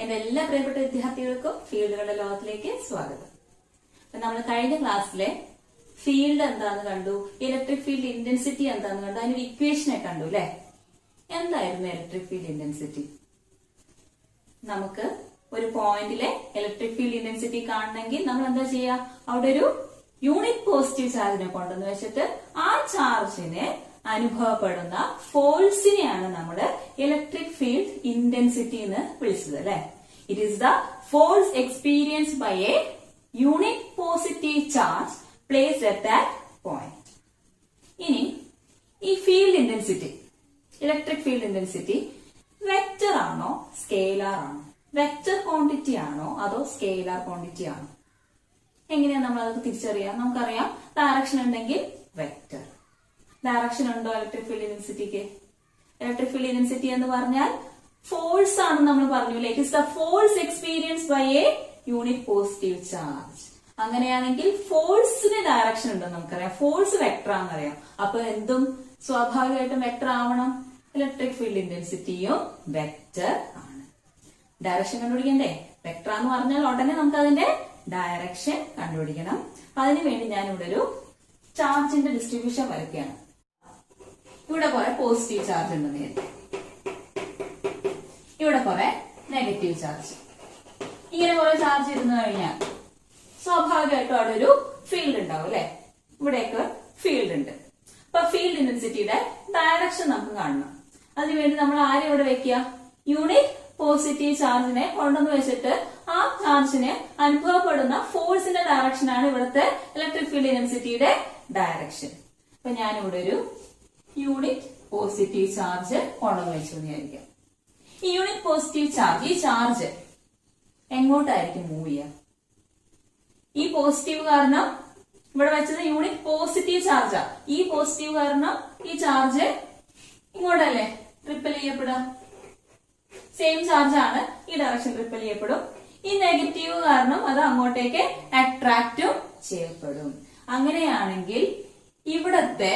എന്റെ എല്ലാ പ്രിയപ്പെട്ട വിദ്യാർത്ഥികൾക്കും ഫീൽഡുകളുടെ ലോകത്തിലേക്ക് സ്വാഗതം. നമ്മൾ കഴിഞ്ഞ ക്ലാസ്സിലെ ഫീൽഡ് എന്താന്ന് കണ്ടു, ഇലക്ട്രിക് ഫീൽഡ് ഇന്റൻസിറ്റി എന്താന്ന് കണ്ടു, അതിനൊരു ഇക്വേഷനെ കണ്ടു അല്ലെ. എന്തായിരുന്നു ഇലക്ട്രിക് ഫീൽഡ് ഇന്റൻസിറ്റി? നമുക്ക് ഒരു പോയിന്റിലെ ഇലക്ട്രിക് ഫീൽഡ് ഇന്റൻസിറ്റി കാണണമെങ്കിൽ നമ്മൾ എന്താ ചെയ്യുക, അവിടെ ഒരു യൂണിറ്റ് പോസിറ്റീവ് ചാർജിനെ കൊണ്ടുവന്ന് വെച്ചിട്ട് ആ ചാർജിന് അനുഭവപ്പെടുന്ന ഫോഴ്സിനെയാണ് നമ്മൾ ഇലക്ട്രിക് ഫീൽഡ് ഇന്റൻസിറ്റി എന്ന് വിളിച്ചത് അല്ലെ. It is the force experienced by a unit positive charge placed at that point. ഇനി ഈ field intensity, electric field intensity vector ആണോ സ്കെയിലാർ ആണോ? വെക്റ്റർ ക്വാണ്ടിറ്റി ആണോ അതോ സ്കെയിലാർ ക്വാണ്ടിറ്റി ആണോ? എങ്ങനെയാ നമ്മൾ അത് തിരിച്ചറിയാം? നമുക്കറിയാം ഡയറക്ഷൻ ഉണ്ടെങ്കിൽ വെക്റ്റർ. ഡയറക്ഷൻ ഉണ്ടോ ഇലക്ട്രിക് ഫീൽഡ് ഇന്റൻസിറ്റിക്ക്? ഇലക്ട്രിക് ഫീൽഡ് ഇന്റൻസിറ്റി എന്ന് പറഞ്ഞാൽ ഫോഴ്സ് ആണെന്ന് നമ്മൾ പറഞ്ഞു. It is the force experienced by a unit positive charge. അങ്ങനെയാണെങ്കിൽ ഫോഴ്സിന് ഡയറക്ഷൻ ഉണ്ടെന്ന് നമുക്കറിയാം. ഫോഴ്സ് വെക്ടർ ആണെന്നറിയാം. അപ്പൊ എന്തും സ്വാഭാവികമായിട്ടും വെക്ടർ ആവണം. ഇലക്ട്രിക് ഫീൽഡ് ഇന്റൻസിറ്റിയും വെക്ടർ ആണ്. ഡയറക്ഷൻ കണ്ടുപിടിക്കണ്ടേ? വെക്ടർ എന്ന് പറഞ്ഞാൽ ഉടനെ നമുക്ക് അതിന്റെ ഡയറക്ഷൻ കണ്ടുപിടിക്കണം. അതിനുവേണ്ടി ഞാൻ ഇവിടെ ഒരു ചാർജിന്റെ ഡിസ്ട്രിബ്യൂഷൻ വരയ്ക്കുകയാണ്. ഇവിടെ കുറെ പോസിറ്റീവ് ചാർജ് ഉണ്ടെന്ന് കരുതി, ഇവിടെ കുറെ നെഗറ്റീവ് ചാർജ്. ഇങ്ങനെ കുറെ ചാർജ് ഇരുന്നു കഴിഞ്ഞാൽ സ്വാഭാവികമായിട്ടും അവിടെ ഒരു ഫീൽഡ് ഉണ്ടാവും അല്ലെ. ഇവിടെയൊക്കെ ഫീൽഡ് ഉണ്ട്. അപ്പൊ ഫീൽഡ് ഇന്റൻസിറ്റിയുടെ ഡയറക്ഷൻ നമുക്ക് കാണണം. അതിനുവേണ്ടി നമ്മൾ ആരും ഇവിടെ വെക്കുക, യൂണിറ്റ് പോസിറ്റീവ് ചാർജിനെ കൊണ്ടുവന്ന് വെച്ചിട്ട് ആ ചാർജിന് അനുഭവപ്പെടുന്ന ഫോഴ്സിന്റെ ഡയറക്ഷൻ ആണ് ഇവിടുത്തെ ഇലക്ട്രിക് ഫീൽഡ് ഇന്റൻസിറ്റിയുടെ ഡയറക്ഷൻ. അപ്പൊ ഞാനിവിടെ ഒരു യൂണിറ്റ് പോസിറ്റീവ് ചാർജ് കൊണ്ടുവന്ന് വെച്ചു വിചാരിക്കാം. ഈ യൂണിറ്റ് പോസിറ്റീവ് ചാർജ്, ഈ ചാർജ് എങ്ങോട്ടായിരിക്കും മൂവ് ചെയ്യുക? ഈ പോസിറ്റീവ് കാരണം ഇവിടെ വെച്ചത് യൂണിറ്റ് പോസിറ്റീവ് ചാർജാ. ഈ പോസിറ്റീവ് കാരണം ഈ ചാർജ് ഇങ്ങോട്ടല്ലേ റിപ്പൽ ചെയ്യപ്പെടുക. സെയിം ചാർജ് ആണ്, ഈ ഡയറക്ഷൻ റിപ്പൽ ചെയ്യപ്പെടും. ഈ നെഗറ്റീവ് കാരണം അത് അങ്ങോട്ടേക്ക് അട്രാക്റ്റും ചെയ്യപ്പെടും. അങ്ങനെയാണെങ്കിൽ ഇവിടത്തെ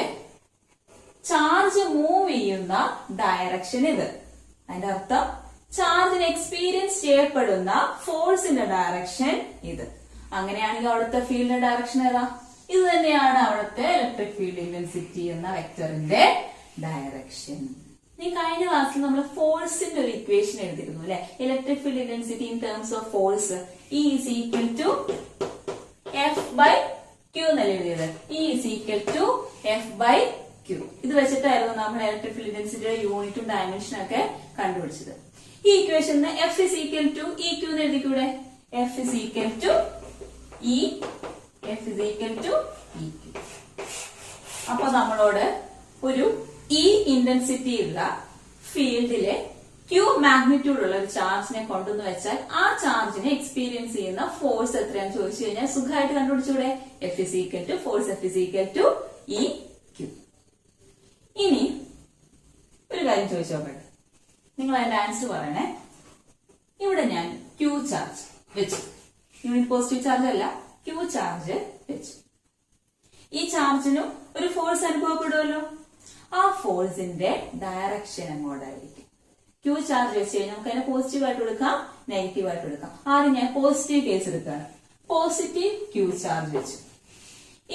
ചാർജ് മൂവ് ചെയ്യുന്ന ഡയറക്ഷൻ ഇത്. അതിന്റെ അർത്ഥം ചാർജിന് എക്സ്പീരിയൻസ് ചെയ്യപ്പെടുന്ന ഫോഴ്സിന്റെ ഡയറക്ഷൻ ഇത്. അങ്ങനെയാണെങ്കിൽ അവിടുത്തെ ഫീൽഡിന്റെ ഡയറക്ഷൻ ഏതാ? ഇത് തന്നെയാണ് അവിടുത്തെ ഇലക്ട്രിക് ഫീൽഡ് ഇന്റൻസിറ്റി എന്ന വെക്ടറിന്റെ ഡയറക്ഷൻ. ഈ കഴിഞ്ഞ ക്ലാസ്സിൽ നമ്മൾ ഫോഴ്സിന്റെ ഒരു ഇക്വേഷൻ എഴുതിയിരുന്നു അല്ലെ. Electric field intensity in terms of force E is equal to F by Q എന്നല്ലേ എഴുതിയത്. E is equal to F by Q. ഇത് വെച്ചിട്ടായിരുന്നു നമ്മൾ ഇലക്ട്രിക് ഫീൽഡ് ഇന്റൻസിറ്റിയുടെ യൂണിറ്റും ഡയമെൻഷനും ഒക്കെ കണ്ടുപിടിച്ചത്. ഈ ഇക്വേഷന് F is equal to EQ എന്ന് എഴുതിക്കൂടെ? F is equal to E, F is equal to EQ. അപ്പൊ നമ്മളോട് ഒരു E ഇന്റൻസിറ്റി ഉള്ള ഫീൽഡിലെ Q മാഗ്നിറ്റ്യൂഡ് ഉള്ള ഒരു ചാർജിനെ കൊണ്ടുവന്ന് വെച്ചാൽ ആ ചാർജിനെ എക്സ്പീരിയൻസ് ചെയ്യുന്ന ഫോഴ്സ് എത്രയാണെന്ന് ചോദിച്ചു കഴിഞ്ഞാൽ സുഖമായിട്ട് കണ്ടുപിടിച്ചൂടെ? F is equal to force F is equal to EQ. ഇനി ഒരു കാര്യം ചോദിച്ചു നോക്കട്ടെ, നിങ്ങൾ അതിന്റെ ആൻസർ പറയണേ. ഇവിടെ ഞാൻ Q ചാർജ് വെച്ചു, യൂണിറ്റ് പോസിറ്റീവ് ചാർജ് അല്ല, Q ചാർജ് വെച്ചു. ഈ ചാർജിനും ഒരു ഫോഴ്സ് അനുഭവപ്പെടുമല്ലോ. ആ ഫോഴ്സിന്റെ ഡയറക്ഷൻ എങ്ങോട്ടായിരിക്കും? Q ചാർജ് വെച്ച് കഴിഞ്ഞാൽ നമുക്ക് അതിനെ പോസിറ്റീവ് ആയിട്ട് എടുക്കാം, നെഗറ്റീവ് ആയിട്ട് എടുക്കാം. ആദ്യം ഞാൻ പോസിറ്റീവ് കേസ് എടുക്കുകയാണ്. പോസിറ്റീവ് Q ചാർജ് വെച്ചു.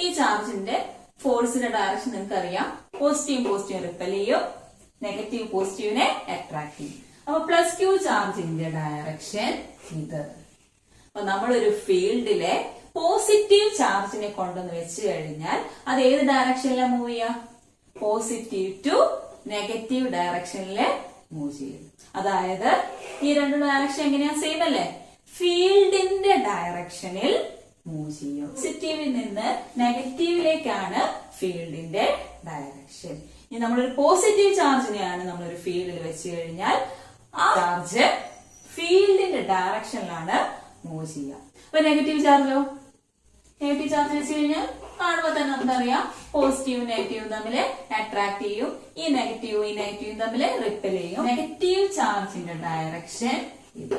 ഈ ചാർജിന്റെ ഫോഴ്സിന്റെ ഡയറക്ഷൻ നിങ്ങൾക്ക് അറിയാം. പോസിറ്റീവ് റിപ്പൽ ചെയ്യും, നെഗറ്റീവ് പോസിറ്റീവിനെ അട്രാക്ട് ചെയ്യും. അപ്പൊ പ്ലസ് Q ചാർജിന്റെ ഡയറക്ഷൻ ഇത്. അപ്പൊ നമ്മളൊരു ഫീൽഡിലെ പോസിറ്റീവ് ചാർജിനെ കൊണ്ടുവന്ന് വെച്ച് കഴിഞ്ഞാൽ അത് ഏത് ഡയറക്ഷനിലാണ് മൂവ് ചെയ്യുക? പോസിറ്റീവ് ടു നെഗറ്റീവ് ഡയറക്ഷനില് മൂവ് ചെയ്യും. അതായത് ഈ രണ്ട് ഡയറക്ഷൻ എങ്ങനെയാ? സെയിം അല്ലേ? ഫീൽഡിന്റെ ഡയറക്ഷനിൽ മൂവ് ചെയ്യും. പോസിറ്റീവിൽ നിന്ന് നെഗറ്റീവിലേക്കാണ് ഫീൽഡിന്റെ ഡയറക്ഷൻ. ഇനി നമ്മളൊരു പോസിറ്റീവ് ചാർജിനെയാണ് നമ്മളൊരു ഫീൽഡിൽ വെച്ച് കഴിഞ്ഞാൽ ആ ചാർജ് ഫീൽഡിന്റെ ഡയറക്ഷനിലാണ് മൂവ് ചെയ്യുക. അപ്പൊ നെഗറ്റീവ് ചാർജോ? നെഗറ്റീവ് ചാർജ് വെച്ച് കഴിഞ്ഞാൽ കാണുമ്പോൾ തന്നെ നമുക്കറിയാം പോസിറ്റീവും നെഗറ്റീവും തമ്മിൽ അട്രാക്ട് ചെയ്യും. ഈ നെഗറ്റീവും തമ്മിൽ റിപ്പൽ ചെയ്യും. നെഗറ്റീവ് ചാർജിന്റെ ഡയറക്ഷൻ ഇത്.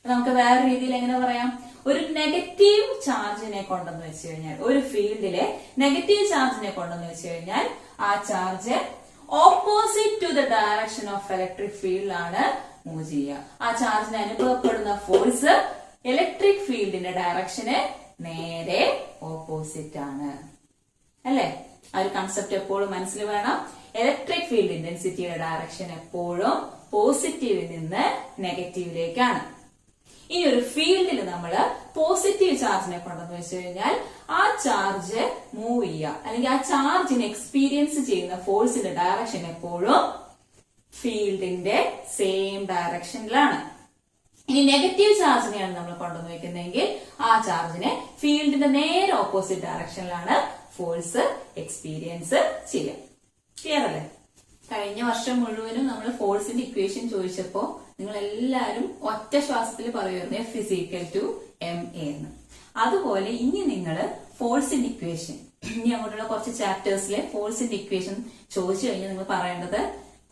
നമുക്ക് വേറെ രീതിയിൽ എങ്ങനെ പറയാം? ഒരു നെഗറ്റീവ് ചാർജിനെ കൊണ്ടെന്ന് വെച്ച് കഴിഞ്ഞാൽ, ഒരു ഫീൽഡിലെ നെഗറ്റീവ് ചാർജിനെ കൊണ്ടെന്ന് വെച്ച് കഴിഞ്ഞാൽ ആ charge opposite to the direction of electric field ആണ് മൂവ് ചെയ്യുക. ആ ചാർജിന് അനുഭവപ്പെടുന്ന ഫോഴ്സ് ഇലക്ട്രിക് ഫീൽഡിന്റെ ഡയറക്ഷന് നേരെ ഓപ്പോസിറ്റ് ആണ്. അല്ലെ? ആ ഒരു കൺസെപ്റ്റ് എപ്പോഴും മനസ്സിൽ വേണം. ഇലക്ട്രിക് ഫീൽഡ് ഇന്റൻസിറ്റിയുടെ ഡയറക്ഷൻ എപ്പോഴും പോസിറ്റീവിൽ നിന്ന് നെഗറ്റീവിലേക്കാണ്. ഇനി ഒരു ഫീൽഡിൽ നമ്മൾ പോസിറ്റീവ് ചാർജിനെ കൊണ്ടെന്ന് വെച്ച് കഴിഞ്ഞാൽ ആ ചാർജ് മൂവ് ചെയ്യുക അല്ലെങ്കിൽ ആ ചാർജിനെ എക്സ്പീരിയൻസ് ചെയ്യുന്ന ഫോഴ്സിന്റെ ഡയറക്ഷൻ എപ്പോഴും ഫീൽഡിന്റെ സെയിം ഡയറക്ഷനിലാണ്. ഇനി നെഗറ്റീവ് ചാർജിനെയാണ് നമ്മൾ കൊണ്ടുവന്ന് വെക്കുന്നതെങ്കിൽ ആ ചാർജിനെ ഫീൽഡിന്റെ നേരെ ഓപ്പോസിറ്റ് ഡയറക്ഷനിലാണ് ഫോഴ്സ് എക്സ്പീരിയൻസ് ചെയ്യുക. ക്ലിയർ അല്ലേ? കഴിഞ്ഞ വർഷം മുഴുവനും നമ്മൾ ഫോഴ്സിന്റെ ഇക്വേഷൻ ചോദിച്ചപ്പോ നിങ്ങൾ എല്ലാവരും ഒറ്റ ശ്വാസത്തിൽ പറയുമായിരുന്നു F=ma എന്ന്. അതുപോലെ ഇനി നിങ്ങൾ ഫോഴ്സിന്റെ ഇക്വേഷൻ ഇനി അങ്ങോട്ടുള്ള കുറച്ച് ചാപ്റ്റേഴ്സിലെ ഫോഴ്സിന്റെ ഇക്വേഷൻ ചോദിച്ചു കഴിഞ്ഞാൽ നിങ്ങൾ പറയേണ്ടത്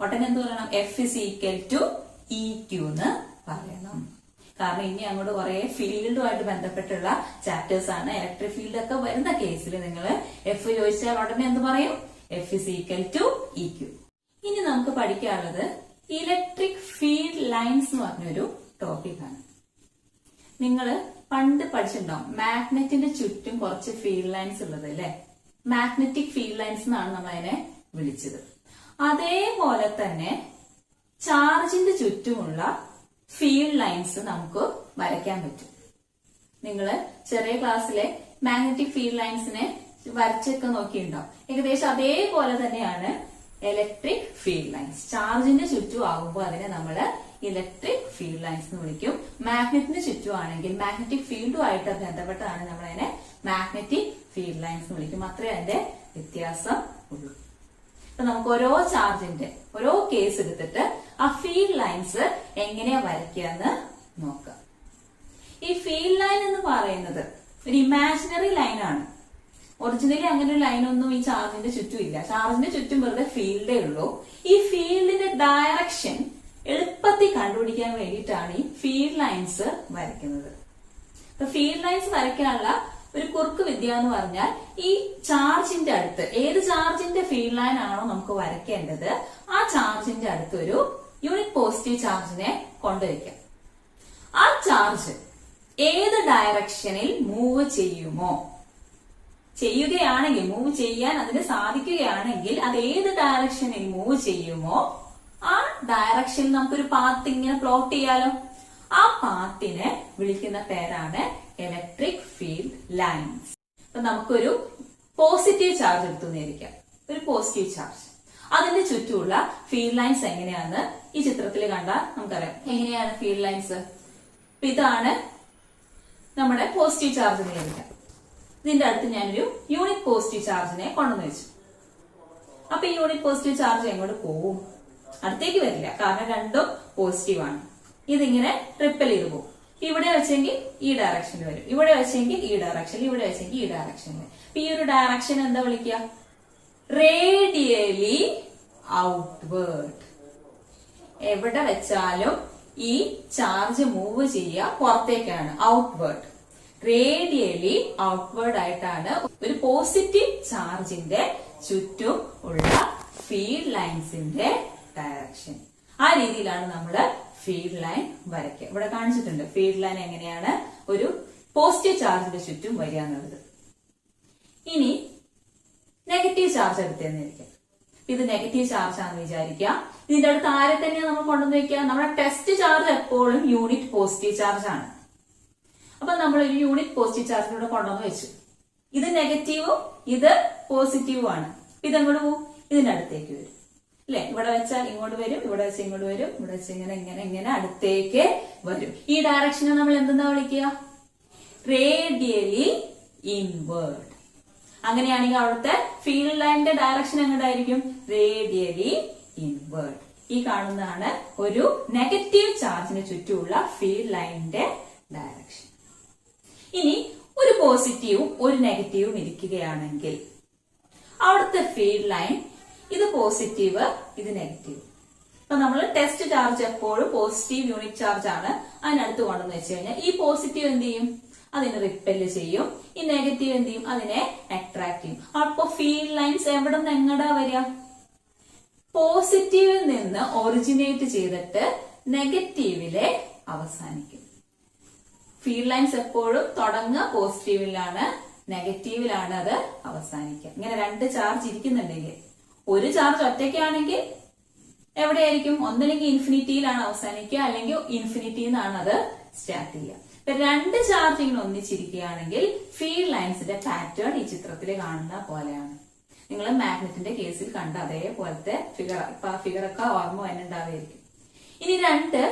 ഉടനെ എന്ത് പറയണം? F=EQ എന്ന് പറയണം. കാരണം ഇനി അങ്ങോട്ട് കുറെ ഫീൽഡുമായിട്ട് ബന്ധപ്പെട്ടുള്ള ചാപ്റ്റേഴ്സ് ആണ്. ഇലക്ട്രിക് ഫീൽഡ് ഒക്കെ വരുന്ന കേസിൽ നിങ്ങൾ എഫ് ചോദിച്ചാൽ ഉടനെ എന്ത് പറയും? F=EQ. ഇനി നമുക്ക് പഠിക്കാനുള്ളത് ഇലക്ട്രിക് ഫീൽഡ് ലൈൻസ് എന്ന് പറഞ്ഞൊരു ടോപ്പിക്കാണ്. നിങ്ങൾ പണ്ട് പഠിച്ചിട്ടുണ്ടാവും മാഗ്നറ്റിന്റെ ചുറ്റും കുറച്ച് ഫീൽഡ് ലൈൻസ് ഉള്ളത് അല്ലെ? മാഗ്നറ്റിക് ഫീൽഡ് ലൈൻസ് എന്നാണ് നമ്മൾ അതിനെ വിളിച്ചത്. അതേപോലെ തന്നെ ചാർജിന്റെ ചുറ്റുമുള്ള ഫീൽഡ് ലൈൻസ് നമുക്ക് വരയ്ക്കാൻ പറ്റും. നിങ്ങൾ ചെറിയ ക്ലാസ്സിലെ മാഗ്നറ്റിക് ഫീൽഡ് ലൈൻസിനെ വരച്ചൊക്കെ നോക്കിയിട്ടുണ്ടാവും. ഏകദേശം അതേപോലെ തന്നെയാണ് ഇലക്ട്രിക് ഫീൽഡ് ലൈൻസ്. ചാർജിന്റെ ചുറ്റും ആകുമ്പോൾ അതിനെ നമ്മൾ ഇലക്ട്രിക് ഫീൽഡ് ലൈൻസ് എന്ന് വിളിക്കും. മാഗ്നറ്റിന് ചുറ്റും ആണെങ്കിൽ മാഗ്നറ്റിക് ഫീൽഡുമായിട്ട് ബന്ധപ്പെട്ടാണ് നമ്മൾ അതിനെ മാഗ്നറ്റിക് ഫീൽഡ് ലൈൻസ് എന്ന് വിളിക്കും. അത്രേ അതിന്റെ വ്യത്യാസം ഉള്ളൂ. അപ്പൊ നമുക്ക് ഓരോ ചാർജിന്റെ ഓരോ കേസ് എടുത്തിട്ട് ആ ഫീൽഡ് ലൈൻസ് എങ്ങനെയാ വരയ്ക്കാന്ന് നോക്കാം. ഈ ഫീൽഡ് ലൈൻ എന്ന് പറയുന്നത് ഒരു ഇമാജിനറി ലൈനാണ്. ഒറിജിനലി അങ്ങനെ ഒരു ലൈനൊന്നും ഈ ചാർജിന്റെ ചുറ്റും ഇല്ല. ചാർജിന്റെ ചുറ്റും വെറുതെ ഫീൽഡേ ഉള്ളൂ. ഈ ഫീൽഡിന്റെ ഡയറക്ഷൻ എളുപ്പത്തിൽ കണ്ടുപിടിക്കാൻ വേണ്ടിയിട്ടാണ് ഈ ഫീൽഡ് ലൈൻസ് വരയ്ക്കുന്നത്. അപ്പൊ ഫീൽഡ് ലൈൻസ് വരയ്ക്കാനുള്ള ഒരു കുറുക്ക് വിദ്യ എന്ന് പറഞ്ഞാൽ ഈ ചാർജിന്റെ അടുത്ത് ഏത് ചാർജിന്റെ ഫീൽഡ് ലൈൻ ആണോ നമുക്ക് വരയ്ക്കേണ്ടത് ആ ചാർജിന്റെ അടുത്ത് ഒരു യൂണിറ്റ് പോസിറ്റീവ് ചാർജിനെ കൊണ്ടുവയ്ക്കാം. ആ ചാർജ് ഏത് ഡയറക്ഷനിൽ മൂവ് ചെയ്യുകയാണെങ്കിൽ മൂവ് ചെയ്യാൻ അതിന് സാധിക്കുകയാണെങ്കിൽ അത് ഏത് ഡയറക്ഷനിൽ മൂവ് ചെയ്യുമോ ആ ഡയറക്ഷനിൽ നമുക്കൊരു പാത്ത് ഇങ്ങനെ പ്ലോട്ട് ചെയ്യാലോ. ആ പാത്തിനെ വിളിക്കുന്ന പേരാണ് ഇലക്ട്രിക് ഫീൽഡ് ലൈൻസ്. അപ്പൊ നമുക്കൊരു പോസിറ്റീവ് ചാർജ് എടുത്തു നേരിക്കാം. ഒരു പോസിറ്റീവ് ചാർജ് അതിന്റെ ചുറ്റുമുള്ള ഫീൽഡ് ലൈൻസ് എങ്ങനെയാന്ന് ഈ ചിത്രത്തിൽ കണ്ടാൽ നമുക്കറിയാം. എങ്ങനെയാണ് ഫീൽഡ് ലൈൻസ്? ഇതാണ് നമ്മുടെ പോസിറ്റീവ് ചാർജ് നേരിക്കാം. ഇതിന്റെ അടുത്ത് ഞാനൊരു യൂണിറ്റ് പോസിറ്റീവ് ചാർജിനെ കൊണ്ടുവന്ന് വെച്ചു. അപ്പൊ ഈ യൂണിറ്റ് പോസിറ്റീവ് ചാർജ് എങ്ങോട്ട് പോവും? അടുത്തേക്ക് വരില്ല, കാരണം രണ്ടും പോസിറ്റീവ് ആണ്. ഇതിങ്ങനെ ട്രിപ്പിൾ ചെയ്ത് പോകും. ഇവിടെ വെച്ചെങ്കിൽ ഈ ഡയറക്ഷനിൽ വരും, ഇവിടെ വെച്ചെങ്കിൽ ഈ ഡയറക്ഷനിൽ, ഇവിടെ വെച്ചെങ്കിൽ ഈ ഡയറക്ഷനിൽ. അപ്പൊ ഈ ഒരു ഡയറക്ഷൻ എന്താ വിളിക്കുക? Radially outward. എവിടെ വെച്ചാലും ഈ ചാർജ് മൂവ് ചെയ്യുക പുറത്തേക്കാണ്, ഔട്ട്വേർഡ്. റേഡിയലി ഔട്ട്വേർഡ് ആയിട്ടാണ് ഒരു പോസിറ്റീവ് ചാർജിന്റെ ചുറ്റും ഉള്ള ഫീൽഡ് ലൈൻസിന്റെ ഡയറക്ഷൻ. ആ രീതിയിലാണ് നമ്മൾ ഫീൽഡ് ലൈൻ വരയ്ക്കുക. ഇവിടെ കാണിച്ചിട്ടുണ്ട് ഫീൽഡ് ലൈൻ എങ്ങനെയാണ് ഒരു പോസിറ്റീവ് ചാർജിന്റെ ചുറ്റും വരിക എന്നുള്ളത്. ഇനി നെഗറ്റീവ് ചാർജ് എടുത്തെന്നിരിക്കാം. ഇത് നെഗറ്റീവ് ചാർജ് ആണെന്ന് വിചാരിക്കുക. ഇതിന്റെ അടുത്ത് ആരെ തന്നെയാണ് നമ്മൾ കൊണ്ടുവന്ന് വെക്കുക? നമ്മുടെ ടെസ്റ്റ് ചാർജ് എപ്പോഴും യൂണിറ്റ് പോസിറ്റീവ് ചാർജ് ആണ്. അപ്പൊ നമ്മൾ ഒരു യൂണിറ്റ് പോസിറ്റീവ് ചാർജിലൂടെ കൊണ്ടുവന്ന് വെച്ചു. ഇത് നെഗറ്റീവും ഇത് പോസിറ്റീവും ആണ്. ഇതെങ്ങോട്ട് പോകും? ഇതിന്റെ അടുത്തേക്ക് വരും അല്ലെ? ഇവിടെ വെച്ചാൽ ഇങ്ങോട്ട് വരും, ഇവിടെ വെച്ച് ഇങ്ങോട്ട് വരും, ഇവിടെ വെച്ച് ഇങ്ങനെ ഇങ്ങനെ ഇങ്ങനെ അടുത്തേക്ക് വരും. ഈ ഡയറക്ഷനെ നമ്മൾ എന്തെന്നാ വിളിക്കുക? Radially inward. അങ്ങനെയാണെങ്കിൽ അവിടുത്തെ ഫീൽഡ് ലൈനിന്റെ ഡയറക്ഷൻ എങ്ങോട്ടായിരിക്കും? Radially inward. ഈ കാണുന്നതാണ് ഒരു നെഗറ്റീവ് ചാർജിന് ചുറ്റുമുള്ള ഫീൽഡ് ലൈനിന്റെ ഡയറക്ഷൻ. ഇനി ഒരു പോസിറ്റീവും ഒരു നെഗറ്റീവും ഇരിക്കുകയാണെങ്കിൽ അവിടുത്തെ ഫീൽഡ് ലൈൻ ഇത് പോസിറ്റീവ്, ഇത് നെഗറ്റീവ്. അപ്പൊ നമ്മൾ ടെസ്റ്റ് ചാർജ് എപ്പോഴും പോസിറ്റീവ് യൂണിറ്റ് ചാർജ് ആണ്. അതിനടുത്ത് കൊണ്ടെന്ന് വെച്ച് കഴിഞ്ഞാൽ ഈ പോസിറ്റീവ് എന്ത് ചെയ്യും? അതിനെ റിപ്പല് ചെയ്യും. ഈ നെഗറ്റീവ് എന്ത് ചെയ്യും? അതിനെ അട്രാക്ട് ചെയ്യും. അപ്പൊ ഫീൽഡ് ലൈൻസ് എവിടെ നിന്ന് എങ്ങടാ വരിക? പോസിറ്റീവിൽ നിന്ന് ഒറിജിനേറ്റ് ചെയ്തിട്ട് നെഗറ്റീവിലെ അവസാനിക്കും. ഫീൽഡ് ലൈൻസ് എപ്പോഴും തുടങ്ങുക പോസിറ്റീവിലാണ്, നെഗറ്റീവിലാണ് അത് അവസാനിക്കുക. ഇങ്ങനെ രണ്ട് ചാർജ് ഇരിക്കുന്നുണ്ടെങ്കിൽ, ഒരു ചാർജ് ഒറ്റയ്ക്കാണെങ്കിൽ എവിടെയായിരിക്കും? ഒന്നില്ലെങ്കിൽ ഇൻഫിനിറ്റിയിലാണ് അവസാനിക്കുക, അല്ലെങ്കിൽ ഇൻഫിനിറ്റിയിൽ നിന്നാണ് അത് സ്റ്റാർട്ട് ചെയ്യുക. ഇപ്പൊ രണ്ട് ചാർജ് ഇങ്ങനെ ഒന്നിച്ചിരിക്കുകയാണെങ്കിൽ ഫീൽഡ് ലൈൻസിന്റെ പാറ്റേൺ ഈ ചിത്രത്തിൽ കാണുന്ന പോലെയാണ്. നിങ്ങൾ മാഗ്നറ്റിന്റെ കേസിൽ കണ്ട അതേപോലത്തെ ഫിഗർ, ഇപ്പൊ ആ ഫിഗറൊക്കെ ഓർമ്മ വന്നിട്ടുണ്ടാവുമായിരിക്കും. ഇനി രണ്ട്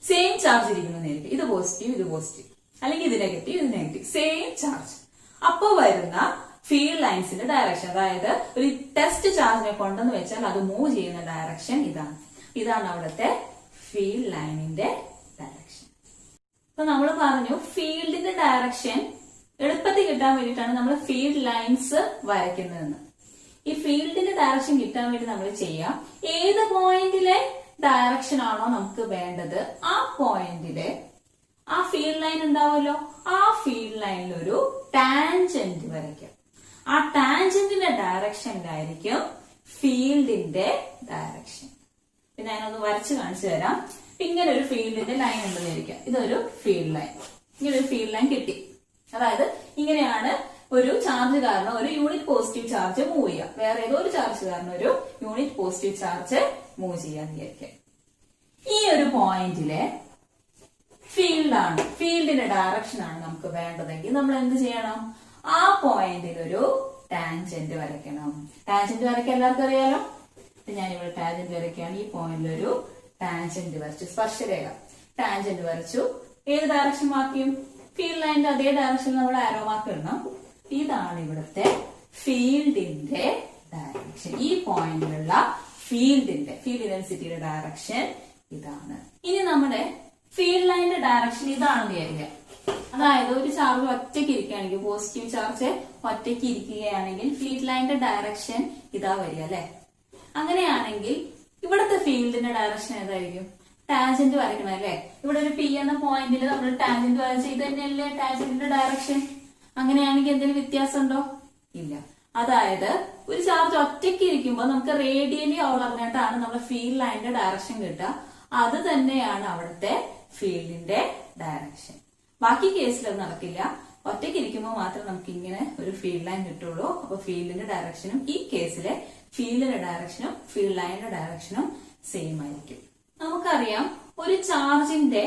സെയിം ചാർജ് ഇരിക്കുന്നതായിരിക്കും. ഇത് പോസിറ്റീവ്, ഇത് പോസിറ്റീവ്, അല്ലെങ്കിൽ ഇത് നെഗറ്റീവ്, ഇത് നെഗറ്റീവ്, സെയിം ചാർജ്. അപ്പോ വരുന്ന ഫീൽഡ് ലൈൻസിന്റെ ഡയറക്ഷൻ, അതായത് ഒരു ടെസ്റ്റ് ചാർജിനെ കൊണ്ടെന്ന് വെച്ചാൽ അത് മൂവ് ചെയ്യുന്ന ഡയറക്ഷൻ ഇതാണ്. ഇതാണ് അവിടുത്തെ ഫീൽഡ് ലൈനിന്റെ ഡയറക്ഷൻ. അപ്പൊ നമ്മൾ പറഞ്ഞു ഫീൽഡിന്റെ ഡയറക്ഷൻ എളുപ്പത്തിൽ കിട്ടാൻ വേണ്ടിയിട്ടാണ് നമ്മൾ ഫീൽഡ് ലൈൻസ് വരയ്ക്കുന്നതെന്ന്. ഈ ഫീൽഡിന്റെ ഡയറക്ഷൻ കിട്ടാൻ വേണ്ടി നമ്മൾ ചെയ്യാം, ഏത് പോയിന്റിലെ ഡയറക്ഷൻ ആണോ നമുക്ക് വേണ്ടത് ആ പോയിന്റിലെ ആ ഫീൽഡ് ലൈൻ ഉണ്ടാവുമല്ലോ, ആ ഫീൽഡ് ലൈനിൽ ഒരു ടാൻജന്റ് വരയ്ക്കാം. ആ ടാൻജന്റിന്റെ ഡയറക്ഷനിലായിരിക്കും ഫീൽഡിന്റെ ഡയറക്ഷൻ. പിന്നെ ഞാനൊന്ന് വരച്ച് കാണിച്ചു തരാം. ഇങ്ങനെ ഒരു ഫീൽഡിന്റെ ലൈൻ ഉണ്ടെന്ന് വിചാരിക്കാം. ഇതൊരു ഫീൽഡ് ലൈൻ, ഇങ്ങനെ ഒരു ഫീൽഡ് ലൈൻ കിട്ടി. അതായത് ഇങ്ങനെയാണ് ഒരു ചാർജ് കാരണം ഒരു യൂണിറ്റ് പോസിറ്റീവ് ചാർജ് മൂവ് ചെയ്യുക, വേറെ ഏതോ ഒരു ചാർജ് കാരണം ഒരു യൂണിറ്റ് പോസിറ്റീവ് ചാർജ് മൂവ് ചെയ്യാന്ന് വിചാരിക്കാം. ഈ ഒരു പോയിന്റിലെ ഫീൽഡാണ്, ഫീൽഡിന്റെ ഡയറക്ഷൻ ആണ് നമുക്ക് വേണ്ടതെങ്കിൽ നമ്മൾ എന്ത് ചെയ്യണം? ആ പോയിന്റിൽ ഒരു ടാൻജന്റ് വരയ്ക്കണം. ടാൻജന്റ് വരയ്ക്കാൻ എല്ലാവർക്കും അറിയാലോ. ഞാനിവിടെ ടാൻജന്റ് വരയ്ക്കുകയാണ്. ഈ പോയിന്റിൽ ഒരു ടാൻജന്റ് വരച്ചു, സ്പർശരേഖ ടാൻജന്റ് വരച്ചു. ഏത് ഡയറക്ഷൻ മാർക്ക് ചെയ്യും? ഫീൽഡ് ലൈനിന്റെ അതേ ഡയറക്ഷനിൽ നമ്മൾ ആരോ മാർക്ക് ഇടണം. ഇതാണ് ഇവിടുത്തെ ഫീൽഡിന്റെ ഡയറക്ഷൻ. ഈ പോയിന്റിലുള്ള ഫീൽഡ് ഇന്റൻസിറ്റിയുടെ ഡയറക്ഷൻ ഇതാണ്. ഇനി നമ്മുടെ ഫീൽഡ് ലൈനിന്റെ ഡയറക്ഷൻ ഇതാണെന്ന് വിചാരിക്കാം. അതായത് ഒരു ചാർജ് ഒറ്റയ്ക്ക് ഇരിക്കുകയാണെങ്കിൽ, പോസിറ്റീവ് ചാർജ് ഒറ്റയ്ക്ക് ഇരിക്കുകയാണെങ്കിൽ ഫീൽഡ് ലൈനിന്റെ ഡയറക്ഷൻ ഇതാ വരിക അല്ലെ. അങ്ങനെയാണെങ്കിൽ ഇവിടുത്തെ ഫീൽഡിന്റെ ഡയറക്ഷൻ ഏതായിരിക്കും? ടാൻജന്റ് വരയ്ക്കണം അല്ലെ. ഇവിടെ ഒരു പി എന്ന പോയിന്റിൽ നമ്മൾ ടാൻജന്റ് വരച്ച ഇത് തന്നെയല്ലേ ടാൻജന്റിന്റെ ഡയറക്ഷൻ. അങ്ങനെയാണെങ്കിൽ എന്തെങ്കിലും വ്യത്യാസം ഉണ്ടോ? ഇല്ല. അതായത് ഒരു ചാർജ് ഒറ്റയ്ക്ക് ഇരിക്കുമ്പോൾ നമുക്ക് റേഡിയലി വളർന്നിട്ടാണ് നമ്മുടെ ഫീൽഡ് ലൈനിന്റെ ഡയറക്ഷൻ കിട്ടുക. അത് തന്നെയാണ് അവിടുത്തെ ഫീൽഡിന്റെ ഡയറക്ഷൻ. ബാക്കി കേസിൽ അത് നടക്കില്ല. ഒറ്റയ്ക്ക് ഇരിക്കുമ്പോൾ മാത്രമേ നമുക്ക് ഇങ്ങനെ ഒരു ഫീൽഡ് ലൈൻ കിട്ടുള്ളൂ. അപ്പൊ ഫീൽഡിന്റെ ഡയറക്ഷനും ഈ കേസിലെ ഫീൽഡിന്റെ ഡയറക്ഷനും ഫീൽഡ് ലൈനിന്റെ ഡയറക്ഷനും സെയിം ആയിരിക്കും. നമുക്കറിയാം ഒരു ചാർജിന്റെ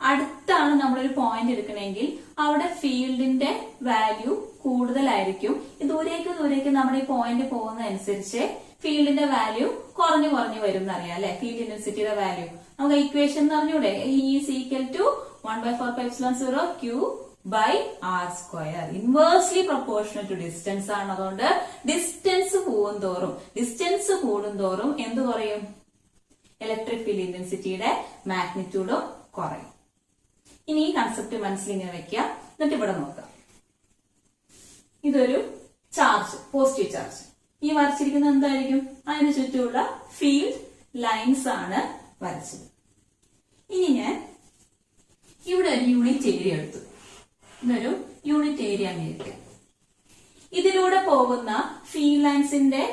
അടുത്താണ് നമ്മളൊരു പോയിന്റ് എടുക്കണമെങ്കിൽ അവിടെ ഫീൽഡിന്റെ വാല്യൂ കൂടുതലായിരിക്കും. ദൂരേക്ക് നമ്മുടെ ഈ പോയിന്റ് പോകുന്നതനുസരിച്ച് ഫീൽഡിന്റെ വാല്യൂ കുറഞ്ഞു വരും എന്നറിയാം അല്ലെ. ഫീൽഡ് ഇന്റൻസിറ്റിയുടെ വാല്യൂ നമുക്ക് ഇക്വേഷൻ എന്ന് പറഞ്ഞൂടെ, is equal to 1/4πε0 Q/r². Inversely proportional to distance ആണ്. അതുകൊണ്ട് ഡിസ്റ്റൻസ് കൂടുന്തോറും എന്ത് കുറയും? ഇലക്ട്രിക് ഫീൽഡ് ഇന്റൻസിറ്റിയുടെ മാഗ്നിറ്റ്യൂഡും കുറയും. ഇനി ഈ കൺസെപ്റ്റ് മനസ്സിൽ ഇങ്ങനെ വെക്കുക. എന്നിട്ട് ഇവിടെ നോക്കാം. ഇതൊരു ചാർജ്, പോസിറ്റീവ് ചാർജ്. ഈ വരച്ചിരിക്കുന്നത് എന്തായിരിക്കും? അതിന് ചുറ്റുമുള്ള ഫീൽഡ് ലൈൻസ് ആണ് വരച്ചത്. ഇനി ഞാൻ ഇവിടെ ഒരു യൂണിറ്റ് ഏരിയ എടുത്തു. ഇതൊരു യൂണിറ്റ് ഏരിയ ആയിരിക്കാം. ഇതിലൂടെ പോകുന്ന ഫീൽഡ് ലൈൻസിന്റെ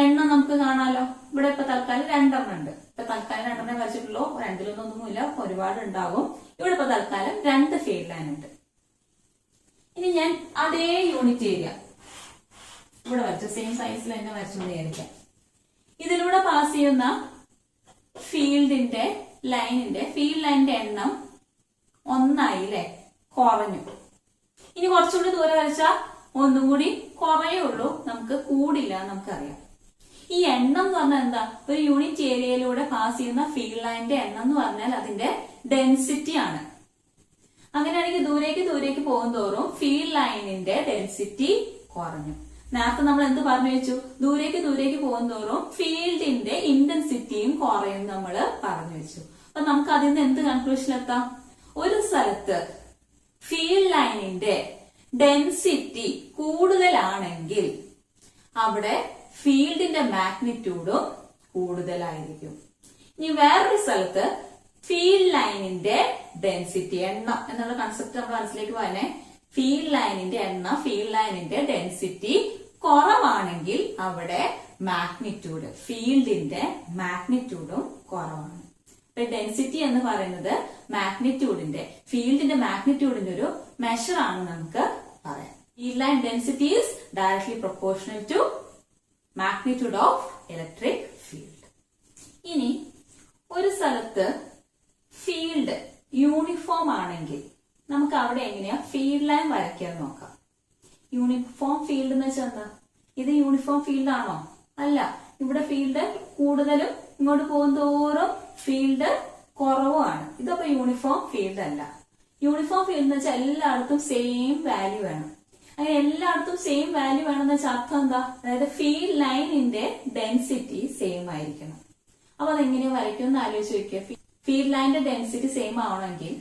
എണ്ണം നമുക്ക് കാണാലോ. ഇവിടെ ഇപ്പൊ തൽക്കാലം 2 ഉണ്ട്. ഇപ്പൊ തൽക്കാലം 2 വരച്ചിട്ടുള്ളൂ. 2-ഒന്നുമില്ല, ഒരുപാട് ഉണ്ടാകും. ഇവിടെ ഇപ്പൊ തൽക്കാലം 2 ഫീൽഡ് ലൈൻ ഉണ്ട്. ഇനി ഞാൻ അതേ യൂണിറ്റ് ഏരിയ ഇവിടെ വരച്ചു, സെയിം സൈസിൽ തന്നെ വരച്ചെന്ന് വിചാരിക്കാം. ഇതിലൂടെ പാസ് ചെയ്യുന്ന ഫീൽഡ് ലൈനിന്റെ എണ്ണം 1 ആയില്ലേ, കുറഞ്ഞു. ഇനി കുറച്ചുകൂടി ദൂരെ വരച്ചാൽ ഒന്നും കൂടി കുറയുള്ളൂ, നമുക്ക് കൂടില്ല നമുക്കറിയാം. ഈ എണ്ണം എന്ന് പറഞ്ഞാൽ എന്താ? ഒരു യൂണിറ്റ് ഏരിയയിലൂടെ പാസ് ചെയ്യുന്ന ഫീൽഡ് ലൈനിന്റെ എണ്ണം എന്ന് പറഞ്ഞാൽ അതിന്റെ ഡെൻസിറ്റി ആണ്. അങ്ങനെയാണെങ്കിൽ ദൂരേക്ക് പോകുന്തോറും ഫീൽഡ് ലൈനിന്റെ ഡെൻസിറ്റി കുറഞ്ഞു. നേരത്തെ നമ്മൾ എന്ത് പറഞ്ഞു വെച്ചു? ദൂരേക്ക് പോകുന്തോറും ഫീൽഡിന്റെ ഇന്റൻസിറ്റിയും കുറയും നമ്മൾ പറഞ്ഞു വെച്ചു. അപ്പൊ നമുക്ക് അതിൽ നിന്ന് എന്ത് കൺക്ലൂഷൻ എത്താം? ഒരു സ്ഥലത്ത് ഫീൽഡ് ലൈനിന്റെ ഡെൻസിറ്റി കൂടുതലാണെങ്കിൽ അവിടെ ഫീൽഡിന്റെ മാഗ്നിറ്റ്യൂഡും കൂടുതലായിരിക്കും. ഇനി വേറൊരു സ്ഥലത്ത് ഫീൽഡ് ലൈനിന്റെ ഡെൻസിറ്റി, എണ്ണം എന്നുള്ള കൺസെപ്റ്റ് നമ്മൾ മനസ്സിലേക്ക് പോകാനെ, ഫീൽഡ് ലൈനിന്റെ എണ്ണം, ഫീൽഡ് ലൈനിന്റെ ഡെൻസിറ്റി കുറവാണെങ്കിൽ അവിടെ ഫീൽഡിന്റെ മാഗ്നിറ്റ്യൂഡും കുറവാണ്. ഡെൻസിറ്റി എന്ന് പറയുന്നത് മാഗ്നിറ്റ്യൂഡിന്റെ ഫീൽഡിന്റെ മാഗ്നിറ്റ്യൂഡിന്റെ ഒരു മെഷർ ആണ് നമുക്ക് പറയാം. Field line density is directly proportional to magnitude of electric field. ഇനി ഒരു സ്ഥലത്ത് ഫീൽഡ് യൂണിഫോം ആണെങ്കിൽ നമുക്ക് അവിടെ എങ്ങനെയാ ഫീൽഡ് ലൈൻ വരയ്ക്കാൻ നോക്കാം. യൂണിഫോം ഫീൽഡ് എന്ന് വെച്ചാൽ എന്താ? ഇത് യൂണിഫോം ഫീൽഡ് ആണോ? അല്ല. ഇവിടെ ഫീൽഡ് കൂടുതലും ഇങ്ങോട്ട് പോകുന്തോറും ഫീൽഡ് കുറവുമാണ്. ഇതപ്പോ യൂണിഫോം ഫീൽഡ് അല്ല. യൂണിഫോം ഫീൽഡ് എന്ന് വെച്ചാൽ എല്ലായിടത്തും സെയിം വാല്യൂ വേണം. അങ്ങനെ എല്ലായിടത്തും സെയിം വാല്യൂ വേണമെന്ന് വെച്ചാൽ അർത്ഥം എന്താ? അതായത് ഫീൽഡ് ലൈനിന്റെ ഡെൻസിറ്റി സെയിം ആയിരിക്കണം. അപ്പൊ അതെങ്ങനെയാ വരയ്ക്കും എന്ന് ആലോചിച്ച് നോക്കിയ. ഫീൽഡ് ലൈനിന്റെ ഡെൻസിറ്റി സെയിം ആവണമെങ്കിൽ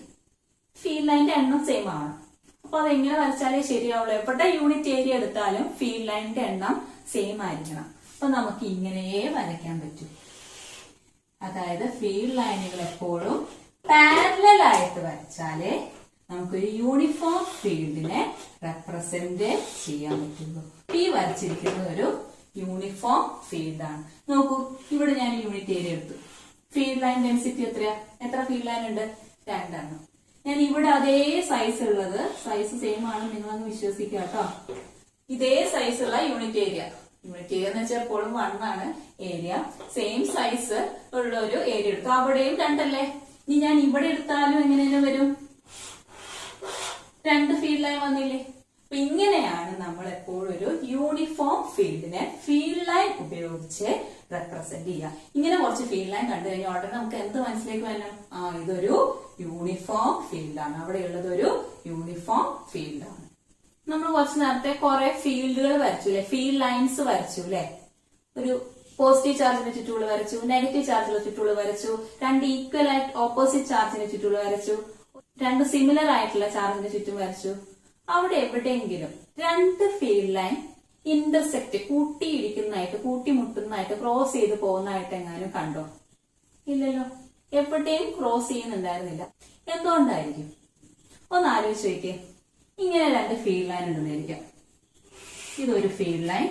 ഫീൽഡ് ലൈനിന്റെ എണ്ണം സെയിം ആവണം. അപ്പൊ അതെങ്ങനെ വരച്ചാലേ ശരിയാവുള്ളൂ. എവിടെ യൂണിറ്റ് ഏരിയ എടുത്താലും ഫീൽഡ് ലൈനിന്റെ എണ്ണം സെയിം ആയിരിക്കണം. അപ്പൊ നമുക്ക് ഇങ്ങനെയേ വരയ്ക്കാൻ പറ്റൂ. അതായത് ഫീൽഡ് ലൈനുകൾ എപ്പോഴും പാരലൽ ആയിട്ട് വരച്ചാലേ നമുക്കൊരു യൂണിഫോം ഫീൽഡിനെ റെപ്രസെന്റ് ചെയ്യാൻ പറ്റുള്ളൂ. ഈ വരച്ചിരിക്കുന്ന ഒരു യൂണിഫോം ഫീൽഡ് ആണ്. നോക്കൂ, ഇവിടെ ഞാൻ യൂണിറ്റ് ഏരിയ എടുത്തു. ഫീൽഡ് ലൈൻ ഡെൻസിറ്റി എത്രയാ? എത്ര ഫീൽഡ് ലൈൻ ഉണ്ട്? 2 എണ്ണം. ഞാൻ ഇവിടെ അതേ സൈസ് ഉള്ളത്, സൈസ് സെയിം ആണ് നിങ്ങളൊന്ന് വിശ്വസിക്കുക കേട്ടോ. ഇതേ സൈസ് ഉള്ള യൂണിറ്റ് ഏരിയ എന്ന് വെച്ചാൽ എപ്പോഴും 1 ആണ് ഏരിയ. സെയിം സൈസ് ഉള്ള ഒരു ഏരിയ എടുത്തു. അവിടെയും 2 അല്ലേ? ഇനി ഞാൻ ഇവിടെ എടുത്താലും എങ്ങനെ വരും? 2 ഫീൽഡ് ലൈൻ വന്നില്ലേ? അപ്പൊ ഇങ്ങനെയാണ് നമ്മൾ എപ്പോഴും ഒരു യൂണിഫോം ഫീൽഡിനെ ഫീൽഡ് ലൈൻ ഉപയോഗിച്ച് റെപ്രസെന്റ് ചെയ്യുക. ഇങ്ങനെ കുറച്ച് ഫീൽഡ് ലൈൻ കണ്ടു കഴിഞ്ഞാൽ ഉടനെ നമുക്ക് എന്ത് മനസ്സിലേക്ക് വരണം? ഇതൊരു യൂണിഫോം ഫീൽഡാണ്. അവിടെയുള്ളത് ഒരു യൂണിഫോം ഫീൽഡാണ്. നമ്മൾ കുറച്ച് നേരത്തെ കുറെ ഫീൽഡുകൾ വരച്ചു അല്ലെ? ഫീൽഡ് ലൈൻസ് വരച്ചു അല്ലെ? ഒരു പോസിറ്റീവ് ചാർജിന് ചുറ്റുള്ള വരച്ചു, നെഗറ്റീവ് ചാർജിന് ചുറ്റുള്ള വരച്ചു, 2 ഈക്വൽ ആയിട്ട് ഓപ്പോസിറ്റ് ചാർജിന് ചുറ്റുള്ള വരച്ചു, 2 സിമിലർ ആയിട്ടുള്ള ചാർജിന് ചുറ്റും വരച്ചു. അവിടെ എവിടെയെങ്കിലും 2 ഫീൽഡ് ലൈൻ ഇന്റർസെക്ട് കൂട്ടിയിടിക്കുന്നതായിട്ട്, കൂട്ടിമുട്ടുന്നതായിട്ട്, ക്രോസ് ചെയ്ത് പോകുന്നതായിട്ട് എങ്ങാനും കണ്ടോ? ഇല്ലല്ലോ. എവിടെയും ക്രോസ് ചെയ്യുന്നുണ്ടായിരുന്നില്ല. എന്തുകൊണ്ടായിരിക്കും? ഒന്ന് ആലോചിച്ച് നോക്കിയേ. ഇങ്ങനെ 2 ഫീൽഡ് ലൈൻ ഉണ്ടെന്നിരിക്കാം. ഇതൊരു ഫീൽഡ് ലൈൻ,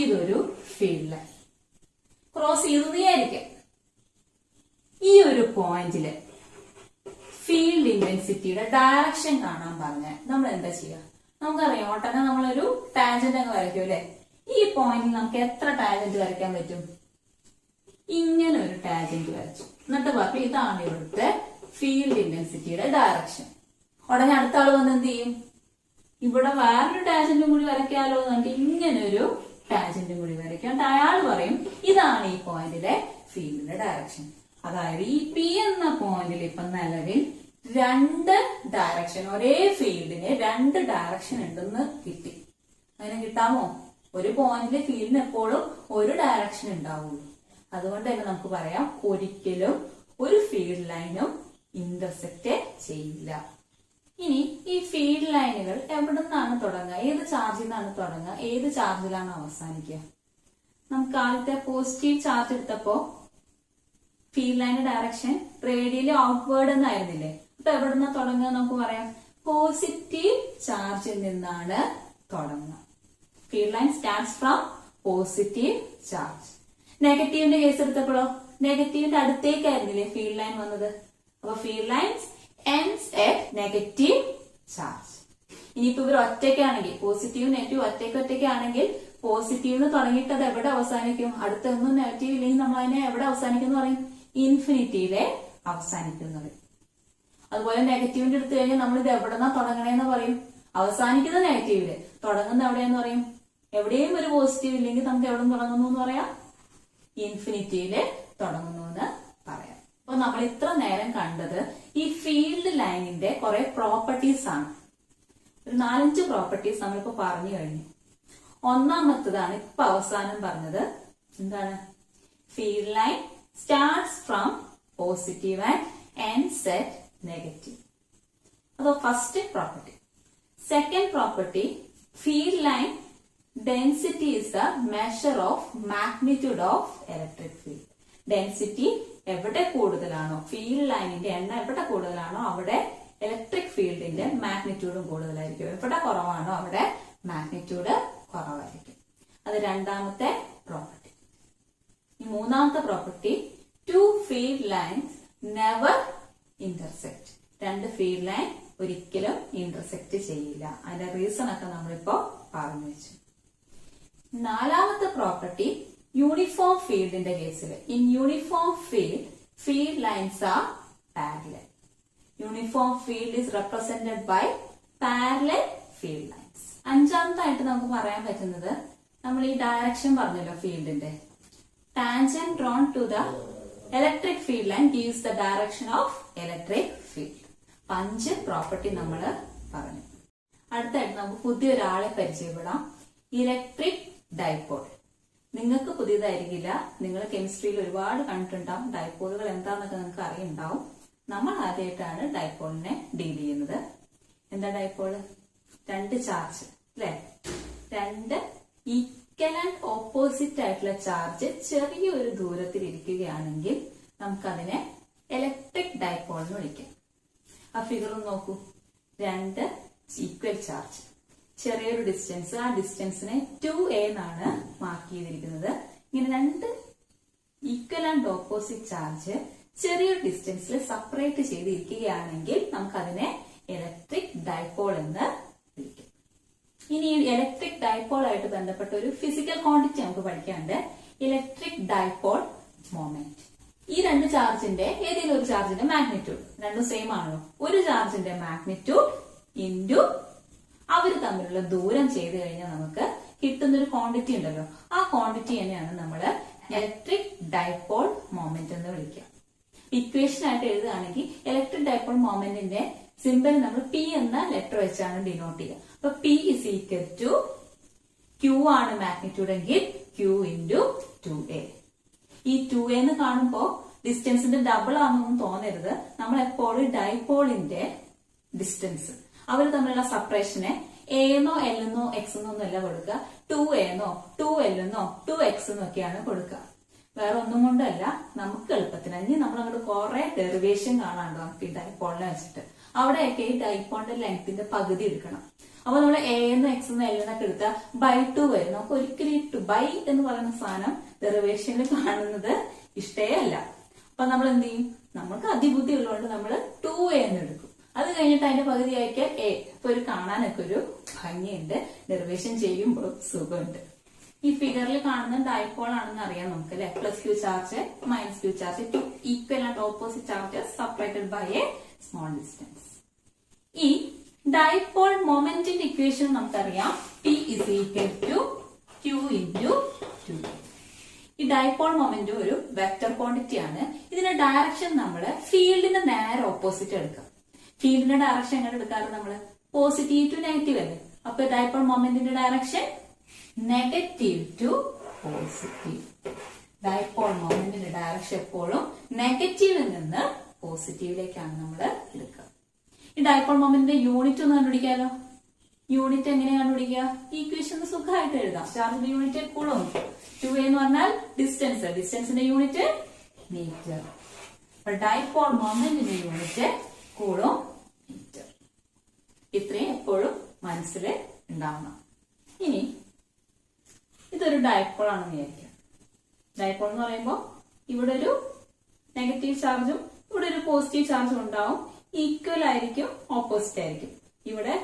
ഇതൊരു ഫീൽഡ് ലൈൻ. ക്രോസ് ചെയ്തതായിരിക്കാം. ഈ ഒരു പോയിന്റില് ഫീൽഡ് ഇന്റൻസിറ്റിയുടെ ഡയറക്ഷൻ കാണാൻ പറഞ്ഞാൽ നമ്മൾ എന്താ ചെയ്യുക? നമുക്കറിയാം, ഒട്ടനെ നമ്മളൊരു ടാൻജന്റ് അങ്ങ് വരയ്ക്കും അല്ലെ? ഈ പോയിന്റിൽ നമുക്ക് എത്ര ടാൻജന്റ് വരയ്ക്കാൻ പറ്റും? ഇങ്ങനെ ഒരു ടാൻജന്റ് വരച്ചു. എന്നിട്ട് പറഞ്ഞു ഇതാണ് ഇവിടുത്തെ ഫീൽഡ് ഇന്റൻസിറ്റിയുടെ ഡയറക്ഷൻ. ഉടനെ അടുത്ത ആള് വന്ന് എന്ത് ചെയ്യും? ഇവിടെ വേറൊരു ടാൻജന്റും കൂടി വരയ്ക്കാലോ എന്ന് പറഞ്ഞിട്ട് ഇങ്ങനെ ഒരു ടാൻജന്റും കൂടി വരയ്ക്കാം. അയാൾ പറയും ഇതാണ് ഈ പോയിന്റിലെ ഫീൽഡിന്റെ ഡയറക്ഷൻ. അതായത് ഈ പി എന്ന പോയിന്റിൽ ഇപ്പൊ നിലവിൽ 2 ഡയറക്ഷൻ, ഒരേ ഫീൽഡിന് 2 ഡയറക്ഷൻ ഉണ്ടെന്ന് കിട്ടി. അങ്ങനെ കിട്ടാമോ? ഒരു പോയിന്റിലെ ഫീൽഡിന് എപ്പോഴും ഒരു ഡയറക്ഷൻ ഉണ്ടാവുള്ളൂ. അതുകൊണ്ട് തന്നെ നമുക്ക് പറയാം ഒരിക്കലും ഒരു ഫീൽഡ് ലൈനും ഇന്റർസെക്ട് ചെയ്യില്ല. ഇനി ഈ ഫീൽഡ് ലൈനുകൾ എവിടെ നിന്നാണ് തുടങ്ങുക? ഏത് ചാർജിൽ നിന്നാണ് തുടങ്ങുക? ഏത് ചാർജിലാണ് അവസാനിക്കുക? നമുക്ക് ആദ്യത്തെ പോസിറ്റീവ് ചാർജ് എടുത്തപ്പോ ഫീൽഡ് ലൈനിന്റെ ഡയറക്ഷൻ റേഡിയലി ഔട്ട്വേർഡ് എന്നായിരുന്നില്ലേ? അപ്പൊ എവിടെ നിന്നാ തുടങ്ങുക? നമുക്ക് പറയാം പോസിറ്റീവ് ചാർജിൽ നിന്നാണ് തുടങ്ങുക. Field line starts from positive charge. നെഗറ്റീവിന്റെ കേസ് എടുത്തപ്പോഴോ നെഗറ്റീവിന്റെ അടുത്തേക്കായിരുന്നില്ലേ ഫീൽഡ് ലൈൻ വന്നത്? അപ്പൊ field lines ends at negative charge. ഇനിയിപ്പോ ഇവർ ഒറ്റയ്ക്കാണെങ്കിൽ, പോസിറ്റീവ് നെഗറ്റീവ് ഒറ്റയ്ക്കാണെങ്കിൽ പോസിറ്റീവിന് തുടങ്ങിയിട്ട് അത് എവിടെ അവസാനിക്കും? അടുത്തൊന്നും നെഗറ്റീവ് ഇല്ലെങ്കിൽ നമ്മൾ അതിനെ എവിടെ അവസാനിക്കും പറയും? ഇൻഫിനിറ്റിയിലെ അവസാനിക്കും എന്ന് പറയും. അതുപോലെ നെഗറ്റീവിന്റെ എടുത്തു കഴിഞ്ഞാൽ നമ്മൾ ഇത് എവിടെന്നാ തുടങ്ങണേന്ന് പറയും? അവസാനിക്കുന്ന നെഗറ്റീവില്, തുടങ്ങുന്ന എവിടെയെന്ന് പറയും? എവിടെയും ഒരു പോസിറ്റീവ് ഇല്ലെങ്കിൽ നമുക്ക് എവിടെ തുടങ്ങുന്നു എന്ന് പറയാം? ഇൻഫിനിറ്റിയില് തുടങ്ങുന്നു എന്ന് പറയാം. അപ്പൊ നമ്മൾ ഇത്ര നേരം കണ്ടത് ഈ ഫീൽഡ് ലൈനിന്റെ കുറെ പ്രോപ്പർട്ടീസ് ആണ്. ഒരു 4-5 പ്രോപ്പർട്ടീസ് നമ്മളിപ്പോ പറഞ്ഞു കഴിഞ്ഞു. ഒന്നാമത്തതാണ് ഇപ്പൊ അവസാനം പറഞ്ഞത്. എന്താണ്? Field line starts from positive and ends at negative. അതോ first property. Second property, field line density is the measure of magnitude of electric field. Density എവിടെ കൂടുതലാണോ, ഫീൽഡ് ലൈനിന്റെ എണ്ണം എവിടെ കൂടുതലാണോ അവിടെ ഇലക്ട്രിക് ഫീൽഡിന്റെ മാഗ്നിറ്റ്യൂഡും കൂടുതലായിരിക്കും. എവിടെ കുറവാണോ അവിടെ മാഗ്നിറ്റ്യൂഡ് കുറവായിരിക്കും. അത് രണ്ടാമത്തെ പ്രോപ്പർട്ടി. ഈ മൂന്നാമത്തെ property, two field lines never intersect. രണ്ട് ഫീൽഡ് ലൈൻ ഒരിക്കലും ഇന്റർസെക്ട് ചെയ്യില്ല. അതിന്റെ റീസൺ ഒക്കെ നമ്മളിപ്പോ പറഞ്ഞു വെച്ചു. നാലാമത്തെ പ്രോപ്പർട്ടി യൂണിഫോം ഫീൽഡിന്റെ കേസിൽ, in uniform field lines are parallel. Uniform field is represented by parallel field lines. അഞ്ചാമതായിട്ട് നമുക്ക് പറയാൻ പറ്റുന്നത്, നമ്മൾ ഈ ഡയറക്ഷൻ പറഞ്ഞല്ലോ ഫീൽഡിന്റെ, tangent drawn to the electric field line gives the direction of electric field. 5 property നമ്മൾ പറഞ്ഞു. അടുത്തായിട്ട് നമുക്ക് പുതിയൊരാളെ പരിചയപ്പെടാം, ഇലക്ട്രിക് ഡൈപോൾ. നിങ്ങൾക്ക് പുതിയതായിരിക്കില്ല, നിങ്ങൾ കെമിസ്ട്രിയിൽ ഒരുപാട് കണ്ടിട്ടുണ്ടാവും. ഡൈപോളുകൾ എന്താന്നൊക്കെ നിങ്ങൾക്ക് അറിയുണ്ടാവും. നമ്മൾ ആദ്യമായിട്ടാണ് ഡൈപോളിനെ ഡീൽ ചെയ്യുന്നത്. എന്താ ഡൈപോള്? 2 ചാർജ് അല്ലെ, 2 ഈക്വൽ ആൻഡ് ഓപ്പോസിറ്റ് ആയിട്ടുള്ള ചാർജ് ചെറിയൊരു ദൂരത്തിൽ ഇരിക്കുകയാണെങ്കിൽ നമുക്കതിനെ ഇലക്ട്രിക് ഡൈപോൾ എന്ന് വിളിക്കാം. ആ ഫിഗർ നോക്കൂ, 2 ഈക്വൽ ചാർജ്, ചെറിയൊരു ഡിസ്റ്റൻസ്, ആ ഡിസ്റ്റൻസിനെ 2a എന്നാണ് മാർക്ക് ചെയ്തിരിക്കുന്നത്. ഇങ്ങനെ 2 ഈക്വൽ ആൻഡ് ഓപ്പോസിറ്റ് ചാർജ് ചെറിയൊരു ഡിസ്റ്റൻസിൽ സെപ്പറേറ്റ് ചെയ്തിരിക്കുകയാണെങ്കിൽ നമുക്കതിനെ ഇലക്ട്രിക് ഡൈപോൾ എന്ന് വിളിക്കും. ഇനി ഈ ഇലക്ട്രിക് ഡൈപോൾ ആയിട്ട് ബന്ധപ്പെട്ട ഒരു ഫിസിക്കൽ ക്വാണ്ടിറ്റി നമുക്ക് പഠിക്കാനുണ്ട്, ഇലക്ട്രിക് ഡൈപോൾ മൊമെന്റ്. ഈ 2 ചാർജിന്റെ ഏതെങ്കിലും ഒരു ചാർജിന്റെ മാഗ്നിറ്റ്യൂഡ്, രണ്ടും സെയിം ആണല്ലോ, ഒരു ചാർജിന്റെ മാഗ്നിറ്റ്യൂഡ് ഇൻറ്റു അവർ തമ്മിലുള്ള ദൂരം ചെയ്ത് കഴിഞ്ഞാൽ നമുക്ക് കിട്ടുന്ന ഒരു ക്വാണ്ടിറ്റി ഉണ്ടല്ലോ, ആ ക്വാണ്ടിറ്റി തന്നെയാണ് നമ്മൾ ഇലക്ട്രിക് ഡൈപോൾ മൊമെന്റ് എന്ന് വിളിക്കുക. ഇക്വേഷൻ ആയിട്ട് എഴുതുകയാണെങ്കിൽ ഇലക്ട്രിക് ഡൈപോൾ മൊമെന്റിന്റെ സിമ്പിൾ നമ്മൾ പി എന്ന ലെറ്റർ വെച്ചാണ് ഡിനോട്ട് ചെയ്യുക. അപ്പൊ P is equal to Q ആണ് മാഗ്നിറ്റ്യൂഡ് എങ്കിൽ ക്യൂ ഇൻറ്റു 2a. ഈ 2a എന്ന് കാണുമ്പോ ഡിസ്റ്റൻസിന്റെ ഡബിൾ ആണെന്നൊന്നും തോന്നരുത്. നമ്മൾ എപ്പോഴും ഡൈപോളിന്റെ ഡിസ്റ്റൻസ് അവർ തമ്മിലുള്ള സെപ്പറേഷനെ a എന്നോ l എന്നോ x എന്നോ ഒന്നല്ല കൊടുക്കുക, 2a എന്നോ 2l എന്നോ 2x എന്നൊക്കെയാണ് കൊടുക്കുക. വേറെ ഒന്നും കൊണ്ടല്ല, നമുക്ക് എളുപ്പത്തിന്. ഇനി നമ്മൾ അങ്ങോട്ട് കുറെ ഡെറിവേഷൻ കാണാണ്ടോ നമുക്ക് ഈ ഡൈപോളിനെ വെച്ചിട്ട്. അവിടെയൊക്കെ ഈ ഡൈപോളിന്റെ ലെങ്ത്തിന്റെ പകുതി എടുക്കണം. അപ്പൊ നമ്മൾ a എന്ന് x എന്ന് l എന്നൊക്കെ എടുത്താൽ ബൈ 2 വരും. നമുക്ക് ഒരിക്കലും ഈ ബൈ എന്ന് പറയുന്ന സാധനം ഡെറിവേഷനിൽ കാണുന്നത് ഇഷ്ടേ അല്ല. അപ്പൊ നമ്മൾ എന്ത് ചെയ്യും, നമുക്ക് അതിബുദ്ധി ഉള്ളതുകൊണ്ട് നമ്മൾ 2a എന്ന് എടുക്കും. അത് കഴിഞ്ഞിട്ട് അതിന്റെ പകുതി ആക്കിയാൽ a. അപ്പൊ ഒരു കാണാനൊക്കെ ഒരു ഭംഗിയുണ്ട്, ഡെറിവേഷൻ ചെയ്യുമ്പോൾ സുഖമുണ്ട്. ഈ ഫിഗറിൽ കാണുന്ന ഡൈപോൾ ആണെന്ന് അറിയാം നമുക്ക് അല്ലെ, plus Q charge minus Q charge, 2 equal and opposite charges separated by a small distance. ഈ ഡൈപോൾ മൊമെന്റിന്റെ ഇക്വേഷൻ നമുക്കറിയാം, P is equal to Q into 2. ഈ ഡൈപോൾ മൊമെന്റ് ഒരു വെക്ടർ ക്വാണ്ടിറ്റി ആണ്. ഇതിന്റെ ഡയറക്ഷൻ നമ്മൾ ഫീൽഡിന് നേരെ ഓപ്പോസിറ്റ് എടുക്കാം. ഫീൽഡിന്റെ ഡയറക്ഷൻ എങ്ങനെ എടുക്കാറ്, നമ്മള് പോസിറ്റീവ് ടു നെഗറ്റീവ് അല്ലേ. അപ്പൊ ഡൈപോൾ മൊമെന്റിന്റെ direction negative to positive. Dipole മൊമെന്റിന്റെ ഡയറക്ഷൻ എപ്പോഴും നെഗറ്റീവിൽ നിന്ന് പോസിറ്റീവിലേക്കാണ് നമ്മൾ എടുക്കുക. ഈ ഡൈപോൾ മൊമെന്റിന്റെ യൂണിറ്റ് ഒന്ന് കണ്ടുപിടിക്കാലോ. യൂണിറ്റ് എങ്ങനെ കണ്ടുപിടിക്കുക, ഈക്വേഷൻ സുഖമായിട്ട് എഴുതാം. ചാർജിന്റെ യൂണിറ്റ് കൂളും, 2a എന്ന് പറഞ്ഞാൽ ഡിസ്റ്റൻസ്, ഡിസ്റ്റൻസിന്റെ യൂണിറ്റ് മീറ്റർ. അപ്പൊ ഡൈപോൾ മൊമെന്റിന്റെ യൂണിറ്റ് കൂളും മീറ്റർ. ഇത്രയും എപ്പോഴും മനസ്സിൽ ഉണ്ടാവണം. ഇനി ഇതൊരു ഡൈപോൾ ആണെന്ന് വിചാരിക്കാം. ഡൈപോൾ എന്ന് പറയുമ്പോൾ ഇവിടെ ഒരു നെഗറ്റീവ് ചാർജും ഇവിടെ ഒരു പോസിറ്റീവ് ചാർജും ഉണ്ടാവും. ഈക്വൽ ആയിരിക്കും, ഓപ്പോസിറ്റ് ആയിരിക്കും. ഇവിടെ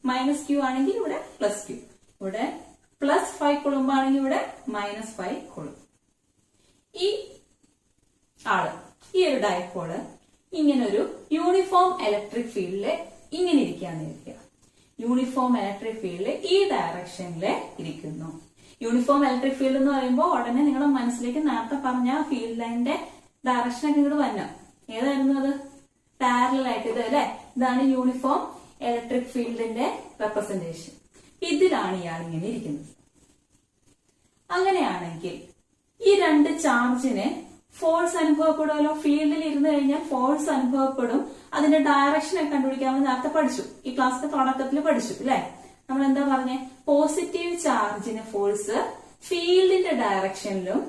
മൈനസ് ക്യൂ ആണെങ്കിൽ ഇവിടെ പ്ലസ് ക്യൂ, ഇവിടെ പ്ലസ് 5 കുളുമ്പ് ആണെങ്കിൽ ഇവിടെ -5 കുളും. ഈ ആള്, ഈ ഒരു ഡൈപോള് ഇങ്ങനെ ഒരു യൂണിഫോം ഇലക്ട്രിക് ഫീൽഡില് ഇങ്ങനെ ഇരിക്കാന്ന് ഇരിക്കുക. യൂണിഫോം ഇലക്ട്രിക് ഫീൽഡ് ഈ ഡയറക്ഷനില് ഇരിക്കുന്നു. യൂണിഫോം ഇലക്ട്രിക് ഫീൽഡ് എന്ന് പറയുമ്പോൾ ഉടനെ നിങ്ങളുടെ മനസ്സിലേക്ക് നേരത്തെ പറഞ്ഞ ഫീൽഡ് ലൈനിന്റെ ഡയറക്ഷൻ ഒക്കെ ഇങ്ങോട്ട് വരണം. ഏതായിരുന്നു അത്? പാരലൽ ആയിട്ട് ഇത് അല്ലെ. ഇതാണ് യൂണിഫോം ഇലക്ട്രിക് ഫീൽഡിന്റെ റെപ്രസെന്റേഷൻ. ഇതിലാണ് ഇയാൾ ഇങ്ങനെ ഇരിക്കുന്നത്. അങ്ങനെയാണെങ്കിൽ ഈ 2 ചാർജിന് ഫോഴ്സ് അനുഭവപ്പെടുമല്ലോ. ഫീൽഡിൽ ഇരുന്ന് കഴിഞ്ഞാൽ ഫോഴ്സ് അനുഭവപ്പെടും. അതിന്റെ ഡയറക്ഷൻ ഒക്കെ കണ്ടുപിടിക്കാമെന്ന് നേരത്തെ പഠിച്ചു, ഈ ക്ലാസ്സിന്റെ തുടക്കത്തിൽ പഠിച്ചു അല്ലെ. നമ്മൾ എന്താ പറഞ്ഞേ, പോസിറ്റീവ് ചാർജിന് ഫോഴ്സ് ഫീൽഡിന്റെ ഡയറക്ഷനിലും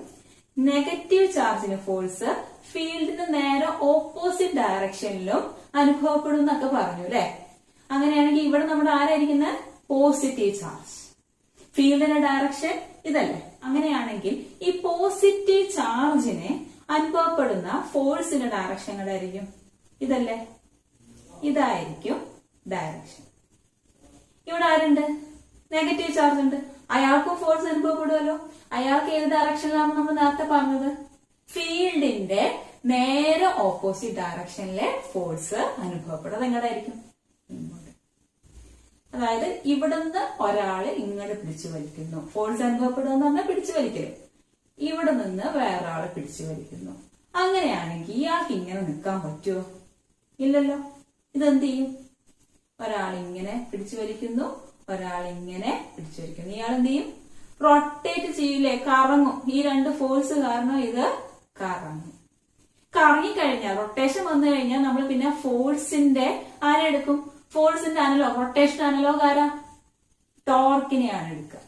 നെഗറ്റീവ് ചാർജിന് ഫോഴ്സ് ഫീൽഡിന് നേരെ ഓപ്പോസിറ്റ് ഡയറക്ഷനിലും അനുഭവപ്പെടും എന്നൊക്കെ പറഞ്ഞു അല്ലെ. അങ്ങനെയാണെങ്കിൽ ഇവിടെ നമ്മുടെ ആരായിരിക്കുന്നത്, പോസിറ്റീവ് ചാർജ്. ഫീൽഡിന്റെ ഡയറക്ഷൻ ഇതല്ലേ. അങ്ങനെയാണെങ്കിൽ ഈ പോസിറ്റീവ് ചാർജിന് അനുഭവപ്പെടുന്ന ഫോഴ്സിന്റെ ഡയറക്ഷൻ എങ്ങടായിരിക്കും? ഇതല്ലേ, ഇതായിരിക്കും ഡയറക്ഷൻ. ഇവിടെ ആരുണ്ട്? നെഗറ്റീവ് ചാർജ് ഉണ്ട്. അയാൾക്കും ഫോഴ്സ് അനുഭവപ്പെടുമല്ലോ. അയാൾക്ക് ഏത് ഡയറക്ഷനിലാണ് നമ്മൾ നേരത്തെ പറഞ്ഞത്? ഫീൽഡിന്റെ നേരെ ഓപ്പോസിറ്റ് ഡയറക്ഷനിലെ ഫോഴ്സ് അനുഭവപ്പെടും. അത് എങ്ങടായിരിക്കും? ഇങ്ങോട്ട്. അതായത് ഇവിടുന്ന് ഒരാള് ഇങ്ങോട്ട് പിടിച്ചു വലിക്കുന്നു. ഫോഴ്സ് അനുഭവപ്പെടുക എന്ന് പറഞ്ഞാൽ പിടിച്ചു വലിക്കല്. ഇവിടെ നിന്ന് വേറൊരാള് പിടിച്ചു വലിക്കുന്നു. അങ്ങനെയാണെങ്കിൽ ഇയാൾക്ക് ഇങ്ങനെ നിൽക്കാൻ പറ്റുമോ? ഇല്ലല്ലോ. ഇതെന്ത് ചെയ്യും? ഒരാളിങ്ങനെ പിടിച്ചു വലിക്കുന്നു, ഒരാളിങ്ങനെ പിടിച്ചു വലിക്കുന്നു. ഇയാൾ എന്ത് ചെയ്യും? റൊട്ടേറ്റ് ചെയ്യില്ലേ? കറങ്ങും. ഈ രണ്ട് ഫോഴ്സ് കാരണം ഇത് കറങ്ങും. കറങ്ങിക്കഴിഞ്ഞാൽ, റൊട്ടേഷൻ വന്നു കഴിഞ്ഞാൽ നമ്മൾ പിന്നെ ഫോഴ്സിന്റെ ആരെടുക്കും? ഫോഴ്സിന്റെ അനലോഗ്, റൊട്ടേഷൻ അനലോഗ് ആരാ? ടോർക്കിനെയാണ് എടുക്കുക.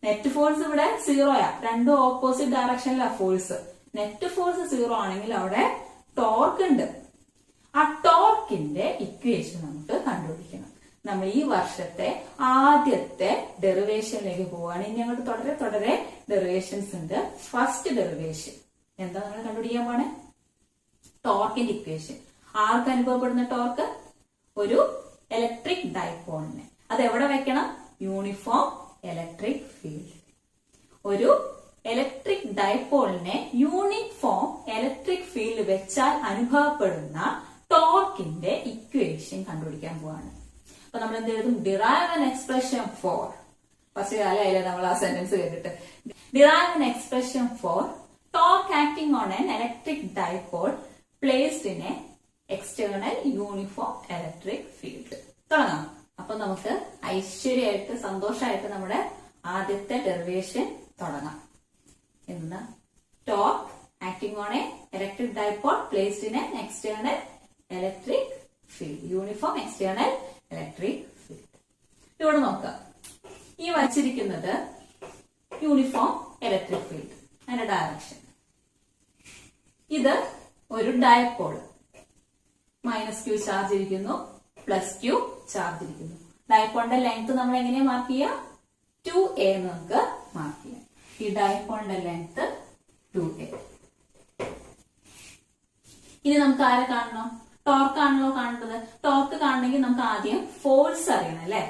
നെറ്റ് ഫോഴ്സ് ഇവിടെ 0യാ. രണ്ടും ഓപ്പോസിറ്റ് ഡയറക്ഷനിലാ ഫോഴ്സ്. നെറ്റ് ഫോഴ്സ് 0 ആണെങ്കിൽ അവിടെ ടോർക്ക് ഉണ്ട്. ആ ടോർക്കിന്റെ ഇക്വേഷൻ നമുക്ക് കണ്ടുപിടിക്കണം. നമ്മൾ ഈ വർഷത്തെ ആദ്യത്തെ ഡെറിവേഷനിലേക്ക് പോവാണ്. ഇനി അങ്ങോട്ട് തുടരെ തുടരെ ഡെറിവേഷൻസ് ഉണ്ട്. ഫസ്റ്റ് ഡെറിവേഷൻ എന്താ നമ്മൾ കണ്ടുപിടിക്കാൻ പോണേ? ടോർക്കിന്റെ ഇക്വേഷൻ. ആർക്ക് അനുഭവപ്പെടുന്ന ടോർക്ക്? ഒരു ഇലക്ട്രിക് ഡൈപോളിനെ. അത് എവിടെ വെക്കണം? Uniform electric field. ഒരു ഇലക്ട്രിക് ഡൈപോളിനെ യൂണിഫോം ഇലക്ട്രിക് ഫീൽഡ് വെച്ചാൽ അനുഭവപ്പെടുന്ന ടോർക്കിന്റെ ഇക്വേഷൻ കണ്ടുപിടിക്കാൻ പോവാണ്. അപ്പൊ നമ്മൾ എന്ത് എഴുതും? Derive an expression for. First കാലമായില്ലേ നമ്മൾ ആ സെന്റൻസ് കേട്ടിട്ട്. Derive an expression for torque acting on an electric dipole placed in a external uniform electric field. തുടങ്ങാം. അപ്പൊ നമുക്ക് ഐശ്വര്യമായിട്ട് സന്തോഷമായിട്ട് നമ്മുടെ ആദ്യത്തെ ഡെറിവേഷൻ തുടങ്ങാം. എന്താ? Torque acting on a electric dipole placed in an external electric field. Uniform external electric field. ഇവിടെ നോക്കാം. ഈ വച്ചിരിക്കുന്നത് യൂണിഫോം ഇലക്ട്രിക് ഫീൽഡ്. അതിന്റെ ഡയറക്ഷൻ. ഇത് ഒരു ഡൈപോൾ. -q ചാർജ് ഇരിക്കുന്നു, +q ചാർജ് ഇരിക്കുന്നു. ഡൈപോളിന്റെ ലെങ്ത് നമ്മൾ എങ്ങനെയാ മാർക്ക് ചെയ്യുക? 2a എന്ന് നമുക്ക് മാർക്ക് ചെയ്യാം. ഈ ഡൈപോളിന്റെ ലെങ്ത് 2a. ഇനി നമുക്ക് ആരെ കാണണം? ടോർക്ക് ആണല്ലോ കാണേണ്ടത്. ടോർക്ക് കാണണമെങ്കിൽ നമുക്ക് ആദ്യം ഫോഴ്സ് അറിയണം അല്ലെ?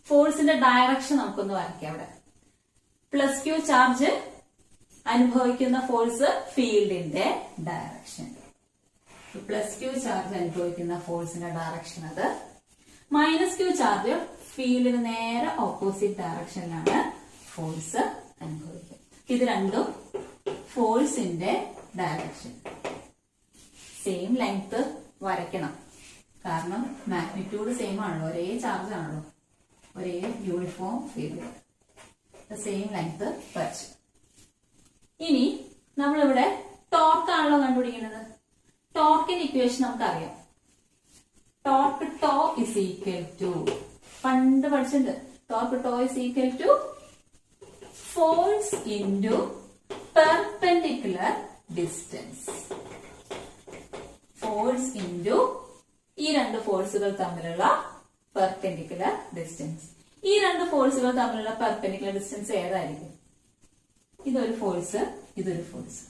ഫോഴ്സിന്റെ ഡയറക്ഷൻ നമുക്കൊന്ന് വരയ്ക്കാം. അവിടെ +q ചാർജ് അനുഭവിക്കുന്ന ഫോഴ്സ് ഫീൽഡിന്റെ ഡയറക്ഷൻ. +q ചാർജ് അനുഭവിക്കുന്ന ഫോഴ്സിന്റെ ഡയറക്ഷൻ അത്. -q ചാർജ് ഫീൽഡിന് നേരെ ഓപ്പോസിറ്റ് ഡയറക്ഷനിലാണ് ഫോഴ്സ് അനുഭവിക്കുക. ഇത് രണ്ടും ഫോഴ്സിന്റെ ഡയറക്ഷൻ. സെയിം ലെങ്ത് വരയ്ക്കണം. കാരണം മാഗ്നിറ്റ്യൂഡ് സെയിം ആണല്ലോ, ഒരേ ചാർജ് ആണല്ലോ, ഒരേ യൂണിഫോം ഫീൽഡ്. സെയിം ലെങ്ത് വരച്ചു. ഇനി നമ്മളിവിടെ ടോർക്ക് ആണല്ലോ കണ്ടുപിടിക്കുന്നത്. ടോർക്കിന്റെ ഇക്വേഷൻ നമുക്കറിയാം. Torque tau is equal to, പണ്ട് പഠിച്ചിട്ടുണ്ട്. Torque tau is equal to force into perpendicular distance. Force into ഈ രണ്ട് ഫോഴ്സുകൾ തമ്മിലുള്ള പെർപെൻഡിക്കുലർ ഡിസ്റ്റൻസ്. ഈ രണ്ട് ഫോഴ്സുകൾ തമ്മിലുള്ള പെർപെൻഡിക്കുലർ ഡിസ്റ്റൻസ് ഏതായിരിക്കും? ഇതൊരു ഫോഴ്സ്, ഇതൊരു ഫോഴ്സ്.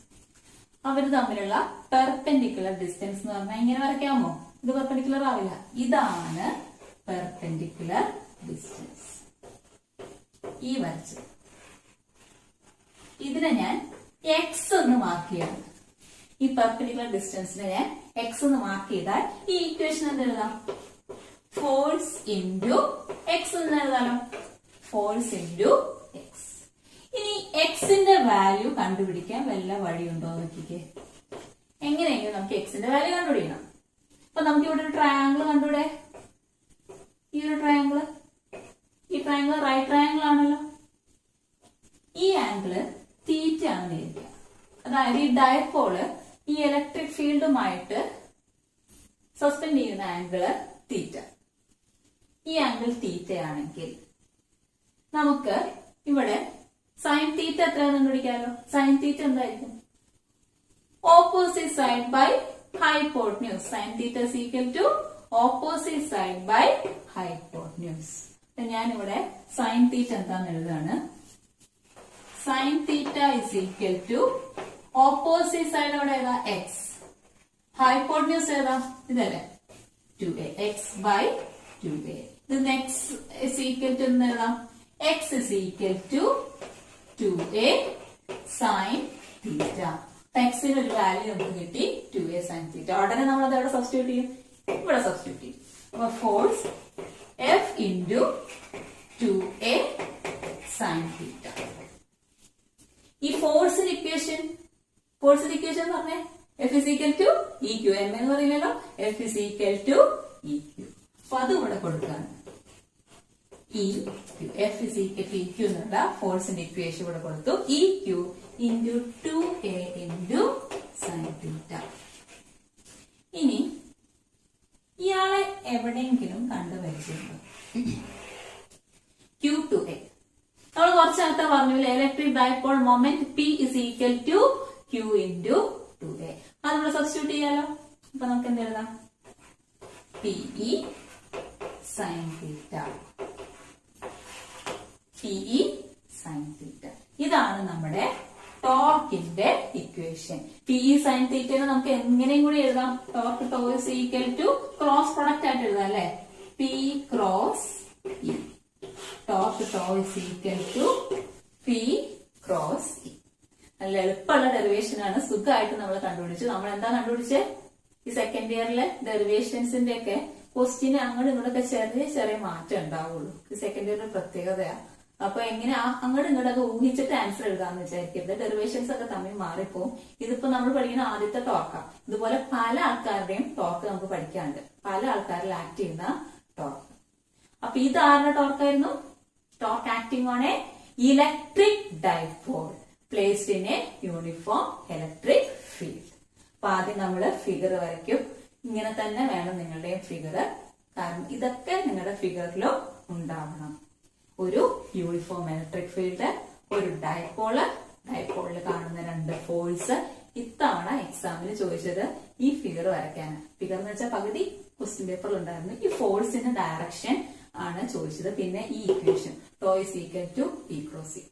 അവർ തമ്മിലുള്ള പെർപെൻഡിക്കുലർ ഡിസ്റ്റൻസ് എന്ന് പറഞ്ഞാൽ ഇങ്ങനെ വരയ്ക്കാമോ? ഇത് പെർപെൻഡിക്കുലർ ആവില്ല. ഇതാണ് പെർപെൻഡിക്കുലർ ഡിസ്റ്റൻസ്. ഈ വരച്ചത് ഇതിനെ ഞാൻ എക്സ് എന്ന് മാർക്ക് ചെയ്യണം. ഈ പെർപെൻഡിക്കുലർ ഡിസ്റ്റൻസിനെ ഞാൻ എക്സ് എന്ന് മാർക്ക് ചെയ്താൽ ഈ ഇക്വേഷൻ എന്ത് എഴുതാം? ഫോഴ്സ് ഇൻറ്റു എക്സ് എന്ന് എഴുതാലോ. Force into X. ഇനി എക്സിന്റെ വാല്യൂ കണ്ടുപിടിക്കാൻ വല്ല വഴിയുണ്ടോ നോക്കിക്കേ. എങ്ങനെയെങ്കിലും നമുക്ക് എക്സിന്റെ വാല്യൂ കണ്ടുപിടിക്കണം. അപ്പൊ നമുക്ക് ഇവിടെ ഒരു ട്രയാങ്കിൾ കണ്ടുകൂടെ? ഈ ഒരു ട്രയാങ്കിൾ, ഈ ട്രയാങ്കിൾ റൈറ്റ് ട്രയാങ്കിൾ ആണല്ലോ. ഈ ആംഗിള് തീറ്റ ആണെന്ന് വിചാരിക്കുക. അതായത് ഈ ഡൈപോള് ഈ ഇലക്ട്രിക് ഫീൽഡുമായിട്ട് സസ്പെൻഡ് ചെയ്യുന്ന ആംഗിള് തീറ്റ. ഈ ആംഗിൾ തീറ്റയാണെങ്കിൽ നമുക്ക് ഇവിടെ സൈൻ തീറ്റ എത്ര കണ്ടുപിടിക്കാമല്ലോ. സൈൻ തീറ്റ എന്തായിരിക്കും? Opposite side by hypotenuse. Sine theta is equal to opposite side by hypotenuse. ഞാനിവിടെ സൈൻ തീറ്റ എന്താന്ന് എഴുതാണ്. Sine theta is equal to opposite side അവിടെ ഏതാ എക്സ്, ഹൈപ്പോട്ടന്യൂസ് ഏതാ ഇതല്ലേ 2a, x/2a. ഇത് എക്സ് ഇസ് ഈക്വൽ ടു എന്ന് എഴുതാം, X is equal to 2a sine theta. എക്സിന് ഒരു വാല്യൂ നമുക്ക് കിട്ടി 2a സൈൻ തീറ്റ. ഉടനെ നമ്മൾ അത് എവിടെ സബ്സ്റ്റിറ്റ്യൂട്ട് ചെയ്യും, ഇവിടെ സബ്സ്റ്റിറ്റ്യൂട്ട് ചെയ്യും. അപ്പൊ force F into 2a sine തീറ്റ. ഈ ഫോഴ്സിന്റെ ഇക്വേഷൻ എന്ന് പറഞ്ഞേ F is equal to EQ. M എന്ന് പറയുന്നല്ലോ, F is equal to EQ. അപ്പൊ അത് ഇവിടെ കൊടുക്കാണ്. EQ, F is equal to EQ എന്നുള്ള ഫോഴ്സിന്റെ ഇക്വേഷൻ ഇവിടെ കൊടുത്തു. EQ into 2a into sine theta. ഇനി ഇയാളെ എവിടെയെങ്കിലും കണ്ടുപരിചയമുണ്ടോ? Q2a. നമ്മൾ കുറച്ച് നേരത്തെ പറഞ്ഞില്ലേ, electric dipole moment P is equal to Q into 2a. അത് നമ്മൾ സബ്സ്റ്റിറ്റ്യൂട്ട് ചെയ്യാലോ. അപ്പൊ നമുക്ക് എന്ത് എഴുതാം, PE sine theta. PE sine theta. ഇതാണ് നമ്മുടെ ടോർക്കിന്റെ ഇക്വേഷൻ. PE സൈൻ തീറ്റനെ നമുക്ക് എങ്ങനെയും കൂടി എഴുതാം. Torque tau is equal to cross product ആയിട്ട് എഴുതാം അല്ലെ, P cross E. Torque tau is equal to P cross E. നല്ല എളുപ്പമുള്ള ഡെറിവേഷൻ ആണ്, സുഖമായിട്ട് നമ്മൾ കണ്ടുപിടിച്ചു. നമ്മൾ എന്താ കണ്ടുപിടിച്ചത്, ഈ സെക്കൻഡ് ഇയറിലെ ഡെറിവേഷൻസിന്റെ ഒക്കെ ക്വസ്റ്റ്യന് അങ്ങോട്ടും ഇങ്ങോട്ടൊക്കെ ചെറിയ ചെറിയ മാറ്റം ഉണ്ടാവുള്ളൂ. ഈ സെക്കൻഡ് ഇയറിന്റെ പ്രത്യേകതയാണ്. അപ്പൊ എങ്ങനെ അങ്ങോട്ടും ഇങ്ങോട്ടൊക്കെ ഊഹിച്ചിട്ട് ആൻസർ എഴുതാന്ന് വിചാരിക്കരുത്, ഡെറിവേഷൻസ് ഒക്കെ തമ്മിൽ മാറിപ്പോവും. ഇതിപ്പോ നമ്മൾ പഠിക്കുന്ന ആദ്യത്തെ ടോർക്കാണ്. ഇതുപോലെ പല ആൾക്കാരുടെയും ടോർക്ക് നമുക്ക് പഠിക്കാനുണ്ട്, പല ആൾക്കാരിൽ ആക്ട് ചെയ്യുന്ന ടോർക്ക്. അപ്പൊ ഇത് ആരുടെ ടോർക്കായിരുന്നു? Torque acting on a electric dipole placed in a uniform electric field. അപ്പൊ ആദ്യം നമ്മള് ഫിഗർ വരയ്ക്കും. ഇങ്ങനെ തന്നെ വേണം നിങ്ങളുടെയും ഫിഗർ, കാരണം ഇതൊക്കെ നിങ്ങളുടെ ഫിഗറിലും ഉണ്ടാവണം. ഒരു യൂണിഫോം ഇലക്ട്രിക് ഫീൽഡ്, ഒരു ഡൈപോളിൽ കാണുന്ന രണ്ട് ഫോഴ്സ്. ഇത്തവണ എക്സാമിന് ചോദിച്ചത് ഈ ഫിഗർ വരയ്ക്കാനാണ്. ഫിഗർ എന്ന് വെച്ചാൽ പകുതി ക്വസ്റ്റ്യൻ പേപ്പറിൽ ഉണ്ടായിരുന്നു. ഈ ഫോഴ്സിന്റെ ഡയറക്ഷൻ ആണ് ചോദിച്ചത്. പിന്നെ ഈ equation tau is equal to P cross E.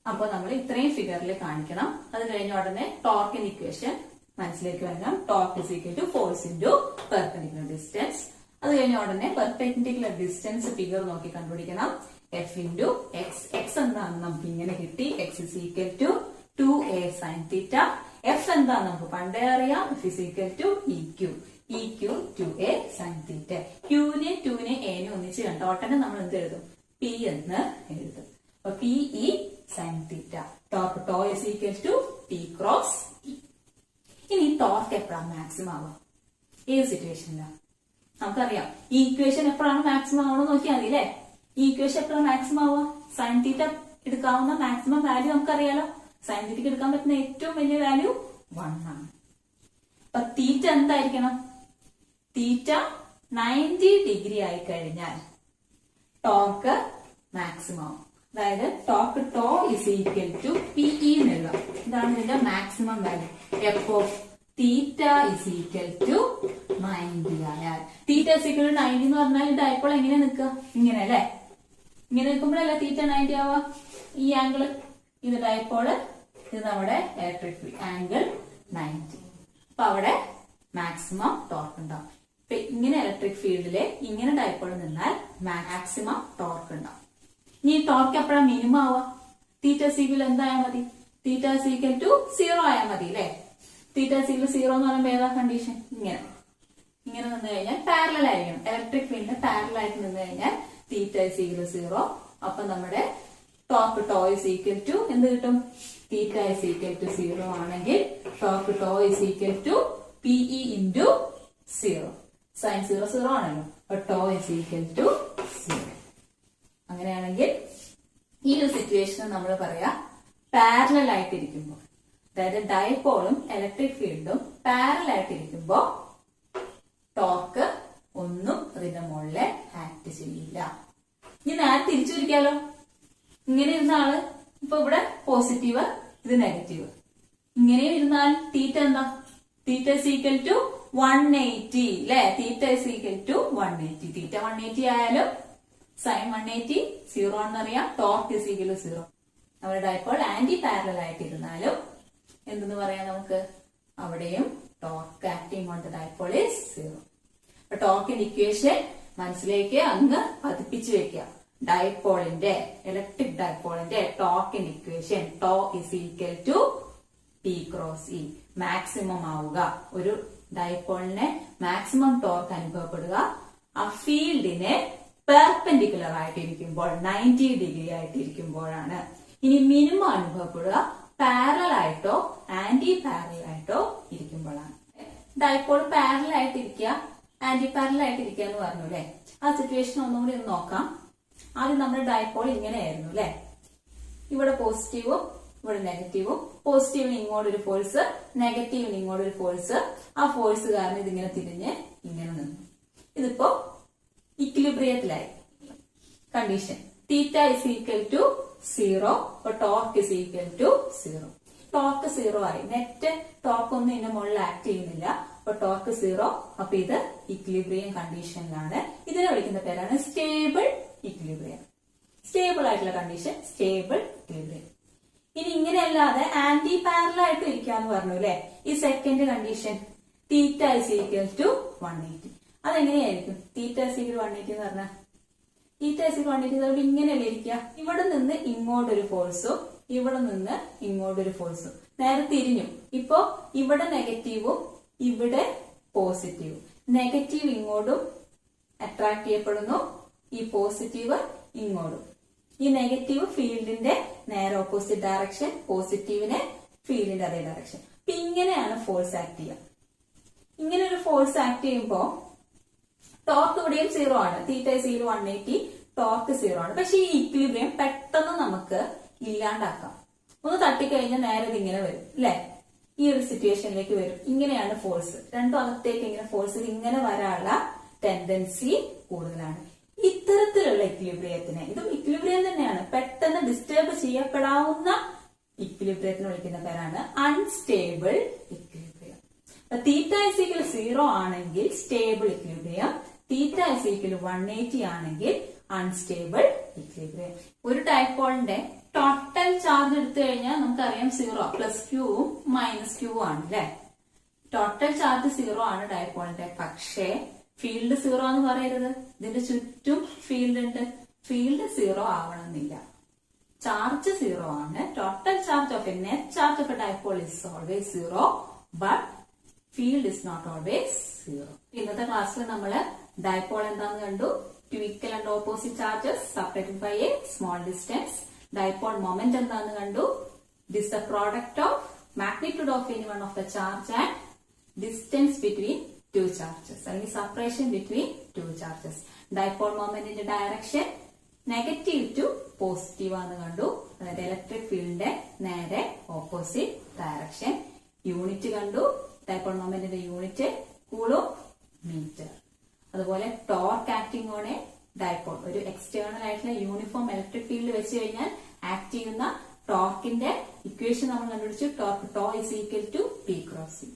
അപ്പൊ നമ്മൾ ഇത്രയും ഫിഗറിൽ കാണിക്കണം. അത് കഴിഞ്ഞ ഉടനെ ടോർക്കിന്റെ ഇക്വേഷൻ മനസ്സിലേക്ക് വരണം. Torque is equal to force into perpendicular distance. അത് കഴിഞ്ഞ ഉടനെ പെർപെൻഡിക്കുലർ ഡിസ്റ്റൻസ് ഫിഗർ നോക്കി കണ്ടുപിടിക്കണം. F into X. എക്സ് എന്താണെന്ന് നമുക്ക് ഇങ്ങനെ കിട്ടി, x is equal to 2a sine theta. F എന്താന്ന് നമുക്ക് പണ്ടേ അറിയാം, F is equal to EQ. EQ 2a sine theta. Qനെ 2നെ എനെ ഒന്നിച്ച് കണ്ടോ, ഉടനെ നമ്മൾ എന്ത് എഴുതും, P എന്ന് എഴുതും. അപ്പൊ PE sine theta. Torque tau is equal to P cross E. ഇനി ടോർക്ക് എപ്പോഴാണ് മാക്സിമം ആവുക, ഏത് സിറ്റുവേഷനിലാണ്? നമുക്കറിയാം ഈ ഇക്വേഷൻ എപ്പോഴാണ് മാക്സിമം ആവണമെന്ന് നോക്കിയാൽ മതി അല്ലേ. ഈ ഇക്വേഷൻ എപ്പോഴാണ് മാക്സിമം ആവുക, സൈൻ തീറ്റ എടുക്കാവുന്ന മാക്സിമം വാല്യൂ നമുക്കറിയാലോ. സൈൻ തീറ്റയ്ക്ക് എടുക്കാൻ പറ്റുന്ന ഏറ്റവും വലിയ വാല്യൂ 1 ആണ്. അപ്പൊ തീറ്റ എന്തായിരിക്കണം, തീറ്റ 90 ഡിഗ്രി ആയി കഴിഞ്ഞാൽ ടോർക്ക് മാക്സിമം ആവും. അതായത് torque tau is equal to PE എന്നുള്ള ഇതാണ് ഇതിന്റെ മാക്സിമം വാല്യൂ. എപ്പോ തീറ്റ ഇസ് ഈക്വൽ ടു 90 ആയാൽ. തീറ്റ ഇസ് ഈക്വൽ ടു 90 എന്ന് പറഞ്ഞാൽ ഈ ഡൈപോൾ എങ്ങനെ നിൽക്കുക, ഇങ്ങനെ അല്ലെ. ഇങ്ങനെ നിൽക്കുമ്പോഴല്ലേ തീറ്റ 90 ആവുക. ഈ ആംഗിള്, ഇത് ഡൈപോള്, ഇത് നമ്മുടെ ഇലക്ട്രിക് ഫീൽഡ്, ആംഗിൾ 90. അപ്പൊ അവിടെ മാക്സിമം ടോർക്ക് ഉണ്ടാവും. ഇപ്പൊ ഇങ്ങനെ ഇലക്ട്രിക് ഫീൽഡില് ഇങ്ങനെ ഡൈപോൾ നിന്നാൽ മാക്സിമം ടോർക്ക് ഉണ്ടാവും. ഇനി ടോർക്ക് എപ്പോഴാണ് മിനിമം ആവുക, തീറ്റ സീക്വൽ എന്തായാൽ മതി, തീറ്റ സീക്വൽ ടു 0 ആയാൽ മതി അല്ലെ. തീറ്റ സീക്വൽ 0 എന്ന് പറയുമ്പോൾ ഏതാ കണ്ടീഷൻ, ഇങ്ങനെ നിന്ന് കഴിഞ്ഞാൽ പാരലൽ ആയിരിക്കണം. ഇലക്ട്രിക് ഫീൽഡിന് പാരലൽ ആയിട്ട് നിന്ന് കഴിഞ്ഞാൽ തീറ്റ സീക്വൽ 0. അപ്പൊ നമ്മുടെ torque tau is equal to എന്ത് കിട്ടും, തീറ്റ ഇസ് ഈക്വൽ ടു 0 ആണെങ്കിൽ torque tau is equal to PE into 0. Sine 0 0 ആണല്ലോ. അപ്പൊ ടോ ഇസ് ഈക്വൽ ടു 0. അങ്ങനെയാണെങ്കിൽ ഈ ഒരു സിറ്റുവേഷൻ നമ്മൾ പറയാ പാരലൽ ആയിട്ടിരിക്കുമ്പോൾ, അതായത് ഡൈപോളും ഇലക്ട്രിക് ഫീൽഡും പാരലൽ ആയിട്ടിരിക്കുമ്പോ ടോർക്ക് ഒന്നും അതിന്റെ മുകളിലെ ആക്ട് ചെയ്യില്ല. ഇനി നേരെ തിരിച്ചിരിക്കാലോ. ഇങ്ങനെ ഇരുന്ന ആള് ഇപ്പൊ ഇവിടെ പോസിറ്റീവ്, ഇത് നെഗറ്റീവ്. ഇങ്ങനെ ഇരുന്നാൽ തീറ്റ എന്താ, തീറ്റ ഇസ് ഈക്വൽ ടു 180 അല്ലെ. Theta is equal to 180. Theta 180 ആയാലും സൈൻ 180 0 ആണെന്നറിയാം. Torque is equal to 0. നമ്മുടെ ഡൈപോൾ ആന്റി പാരലൽ ആയിട്ടിരുന്നാലും എന്തെന്ന് പറയാം നമുക്ക്? അവിടെയും torque acting on the dipole is zero. അപ്പൊ ടോർക്കിന്റെ ഇക്വേഷൻ മനസ്സിലേക്ക് അങ്ങ് പതിപ്പിച്ചു വെക്കുക. ഡൈപോളിന്റെ, ഇലക്ട്രിക് ഡൈപോളിന്റെ ടോർക്കിന്റെ equation tau is equal to p cross E. Maximum ആവുക, ഒരു ഡൈപോളിനെ മാക്സിമം ടോർക്ക് അനുഭവപ്പെടുക ആ ഫീൽഡിനെ പെർപെൻഡിക്കുലർ ആയിട്ടിരിക്കുമ്പോൾ, 90 ഡിഗ്രി ആയിട്ടിരിക്കുമ്പോഴാണ്. ഇനി മിനിമം അനുഭവപ്പെടുക പാരലൽ ആയിട്ടോ ആന്റി പാരലൽ ആയിട്ടോ ഇരിക്കുമ്പോഴാണ്. ഡൈപോൾ പാരലൽ ആയിട്ടിരിക്കുക, ആന്റി പാരലൽ ആയിട്ടിരിക്കുക എന്ന് പറഞ്ഞു അല്ലെ. ആ സിറ്റുവേഷൻ ഒന്നുകൂടി ഒന്ന് നോക്കാം. ആദ്യം നമ്മുടെ ഡൈപോൾ ഇങ്ങനെയായിരുന്നു അല്ലെ. ഇവിടെ പോസിറ്റീവും ഇവിടെ നെഗറ്റീവും. പോസിറ്റീവിന് ഇങ്ങോട്ടൊരു ഫോഴ്സ്, നെഗറ്റീവിന് ഇങ്ങോട്ടൊരു ഫോഴ്സ്. ആ ഫോഴ്സ് കാരണം ഇതിങ്ങനെ തിരിഞ്ഞ് ഇങ്ങനെ നിന്നു. ഇതിപ്പോ ഇക്വിലിബ്രിയത്തിലായി. Condition theta is equal to 0, torque is equal to 0. Torque 0 ആയി. നെറ്റ് ടോർക്ക് ഒന്നും ഇതിന്റെ മുകളിൽ ആക്ട് ചെയ്യുന്നില്ല. അപ്പൊ ടോർക്ക് 0. അപ്പൊ ഇത് ഇക്വിലിബ്രിയം കണ്ടീഷനിലാണ്. ഇതിനെ വിളിക്കുന്ന പേരാണ് സ്റ്റേബിൾ ഇക്വിലിബ്രിയം. സ്റ്റേബിൾ ആയിട്ടുള്ള കണ്ടീഷൻ സ്റ്റേബിൾ ഇക്വിലിബ്രിയം. ഇനി ഇങ്ങനെയല്ലാതെ ആന്റി പാരലൽ ആയിട്ട് ഇരിക്കാന്ന് പറഞ്ഞു അല്ലെ. ഈ second condition theta is equal to 180. അതെങ്ങനെയായിരിക്കും? തീറ്റ ഇസ് ഈക്വൽ 180 എന്ന് പറഞ്ഞാൽ തീറ്റ ഇസ് ഈക്വൽ 180 ഇങ്ങനെയല്ലേ ഇരിക്കുക. ഇവിടെ നിന്ന് ഇങ്ങോട്ടൊരു ഫോഴ്സും ഇവിടെ നിന്ന് ഇങ്ങോട്ടൊരു ഫോഴ്സും. നേരെ തിരിഞ്ഞു. ഇപ്പോ ഇവിടെ നെഗറ്റീവും ഇവിടെ പോസിറ്റീവും. നെഗറ്റീവ് ഇങ്ങോട്ടും അട്രാക്ട് ചെയ്യപ്പെടുന്നു, ഈ പോസിറ്റീവ് ഇങ്ങോട്ടും. ഈ നെഗറ്റീവ് ഫീൽഡിന്റെ നേരെ ഓപ്പോസിറ്റ് ഡയറക്ഷൻ, പോസിറ്റീവിന് ഫീൽഡിന്റെ അതേ ഡയറക്ഷൻ. അപ്പൊ ഇങ്ങനെയാണ് ഫോഴ്സ് ആക്ട് ചെയ്യുക. ഇങ്ങനെ ഒരു ഫോഴ്സ് ആക്ട് ചെയ്യുമ്പോ ടോർക്ക് ഇവിടെയും 0 ആണ്. തീറ്റ ഇസ് ഈക്വൽ 180, ടോർക്ക് 0 ആണ്. പക്ഷെ ഈ ഇക്വിലിബ്രിയം പെട്ടെന്ന് നമുക്ക് ഇല്ലാണ്ടാക്കാം. ഒന്ന് തട്ടിക്കഴിഞ്ഞാൽ നേരെ ഇതിങ്ങനെ വരും അല്ലെ. ഈ ഒരു സിറ്റുവേഷനിലേക്ക് വരും. ഇങ്ങനെയാണ് ഫോഴ്സ്. രണ്ടും അകത്തേക്ക് ഇങ്ങനെ ഫോഴ്സ് ഇങ്ങനെ വരാനുള്ള ടെൻഡൻസി കൂടുതലാണ്. ഇത്തരത്തിലുള്ള ഇക്വിലിബ്രിയത്തിനെ, ഇതും ഇക്വിലിബ്രിയം തന്നെയാണ്, പെട്ടെന്ന് ഡിസ്റ്റർബ് ചെയ്യപ്പെടാവുന്ന ഇക്വിലിബ്രിയത്തിന് വിളിക്കുന്ന പേരാണ് unstable equilibrium. Theta is equal 0 ആണെങ്കിൽ stable equilibrium, theta is equal 180 ആണെങ്കിൽ അൺസ്റ്റേബിൾ ഇക്വിലിബ്രിയം. ഒരു ഡൈപോളിന്റെ ടോട്ടൽ ചാർജ് എടുത്തു കഴിഞ്ഞാൽ നമുക്കറിയാം 0 പ്ലസ് ക്യൂവും മൈനസ് ക്യൂവും ആണ് അല്ലെ. ടോട്ടൽ ചാർജ് 0 ആണ് ഡൈപോളിന്റെ. പക്ഷേ ഫീൽഡ് 0 എന്ന് പറയരുത്. ഇതിന്റെ ചുറ്റും ഫീൽഡ് ഉണ്ട്. ഫീൽഡ് 0 ആവണമെന്നില്ല. ചാർജ് 0 ആണ്. Total charge of a net charge of a dipole is always 0, but field is not always 0. ഇന്നത്തെ ക്ലാസ്സിൽ നമ്മള് ഡൈപോൾ എന്താന്ന് കണ്ടു. Two equal and opposite charges separated by a small distance. Dipole moment എന്താന്ന് കണ്ടു. It is the product of magnitude of any one of the charge and distance between two charges, അല്ലെങ്കിൽ separation between two charges. Dipole മൊമെന്റിന്റെ direction negative to positive ആണെന്ന് കണ്ടു. അതായത് electric ഫീൽഡിന്റെ നേരെ opposite direction. Unit കണ്ടു. ഡൈപോൾ മൊമെന്റിന്റെ unit coulomb metre. അതുപോലെ torque acting on a dipole, ഒരു എക്സ്റ്റേണൽ ആയിട്ടുള്ള യൂണിഫോം ഇലക്ട്രിക് ഫീൽഡ് വെച്ച് കഴിഞ്ഞാൽ ആക്ട് ചെയ്യുന്ന ടോർക്കിന്റെ ഇക്വേഷൻ നമ്മൾ കണ്ടുപിടിച്ചു. Torque tau is equal to p cross E.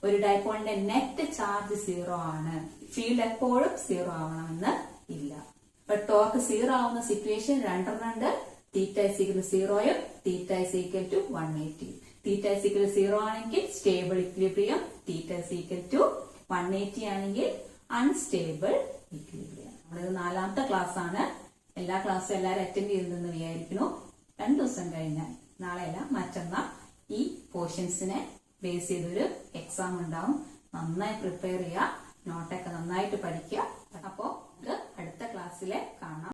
ഒരു ഡൈപോളിന്റെ നെറ്റ് ചാർജ് 0 ആണ്. ഫീൽഡ് എപ്പോഴും 0 ആവണമെന്ന് ഇല്ല. അപ്പൊ ടോർക്ക് 0 ആവുന്ന സിറ്റുവേഷൻ രണ്ടെണ്ണം ഉണ്ട്. തീറ്റ ഇസ് ഈക്വൽ 0യും theta is equal to 180. Theta is equal 0 ആണെങ്കിൽ stable equilibrium, theta is equal to 180 ആണെങ്കിൽ അൺസ്റ്റേബിൾ ഇക്വിലിബ്രിയം. നമ്മളിത് 4ാമത്തെ ക്ലാസ് ആണ്. എല്ലാ ക്ലാസ്സും എല്ലാവരും അറ്റൻഡ് ചെയ്തെന്ന് വിചാരിക്കുന്നു. 2 ദിവസം കഴിഞ്ഞാൽ, നാളെയല്ല മറ്റന്നാൾ, ഈ പോർഷൻസിനെ ബേസ് ചെയ്തൊരു എക്സാം ഉണ്ടാവും. നന്നായി പ്രിപ്പയർ ചെയ്യുക, നോട്ടൊക്കെ നന്നായിട്ട് പഠിക്കുക. അപ്പോ അടുത്ത ക്ലാസ്സിലെ കാണാം.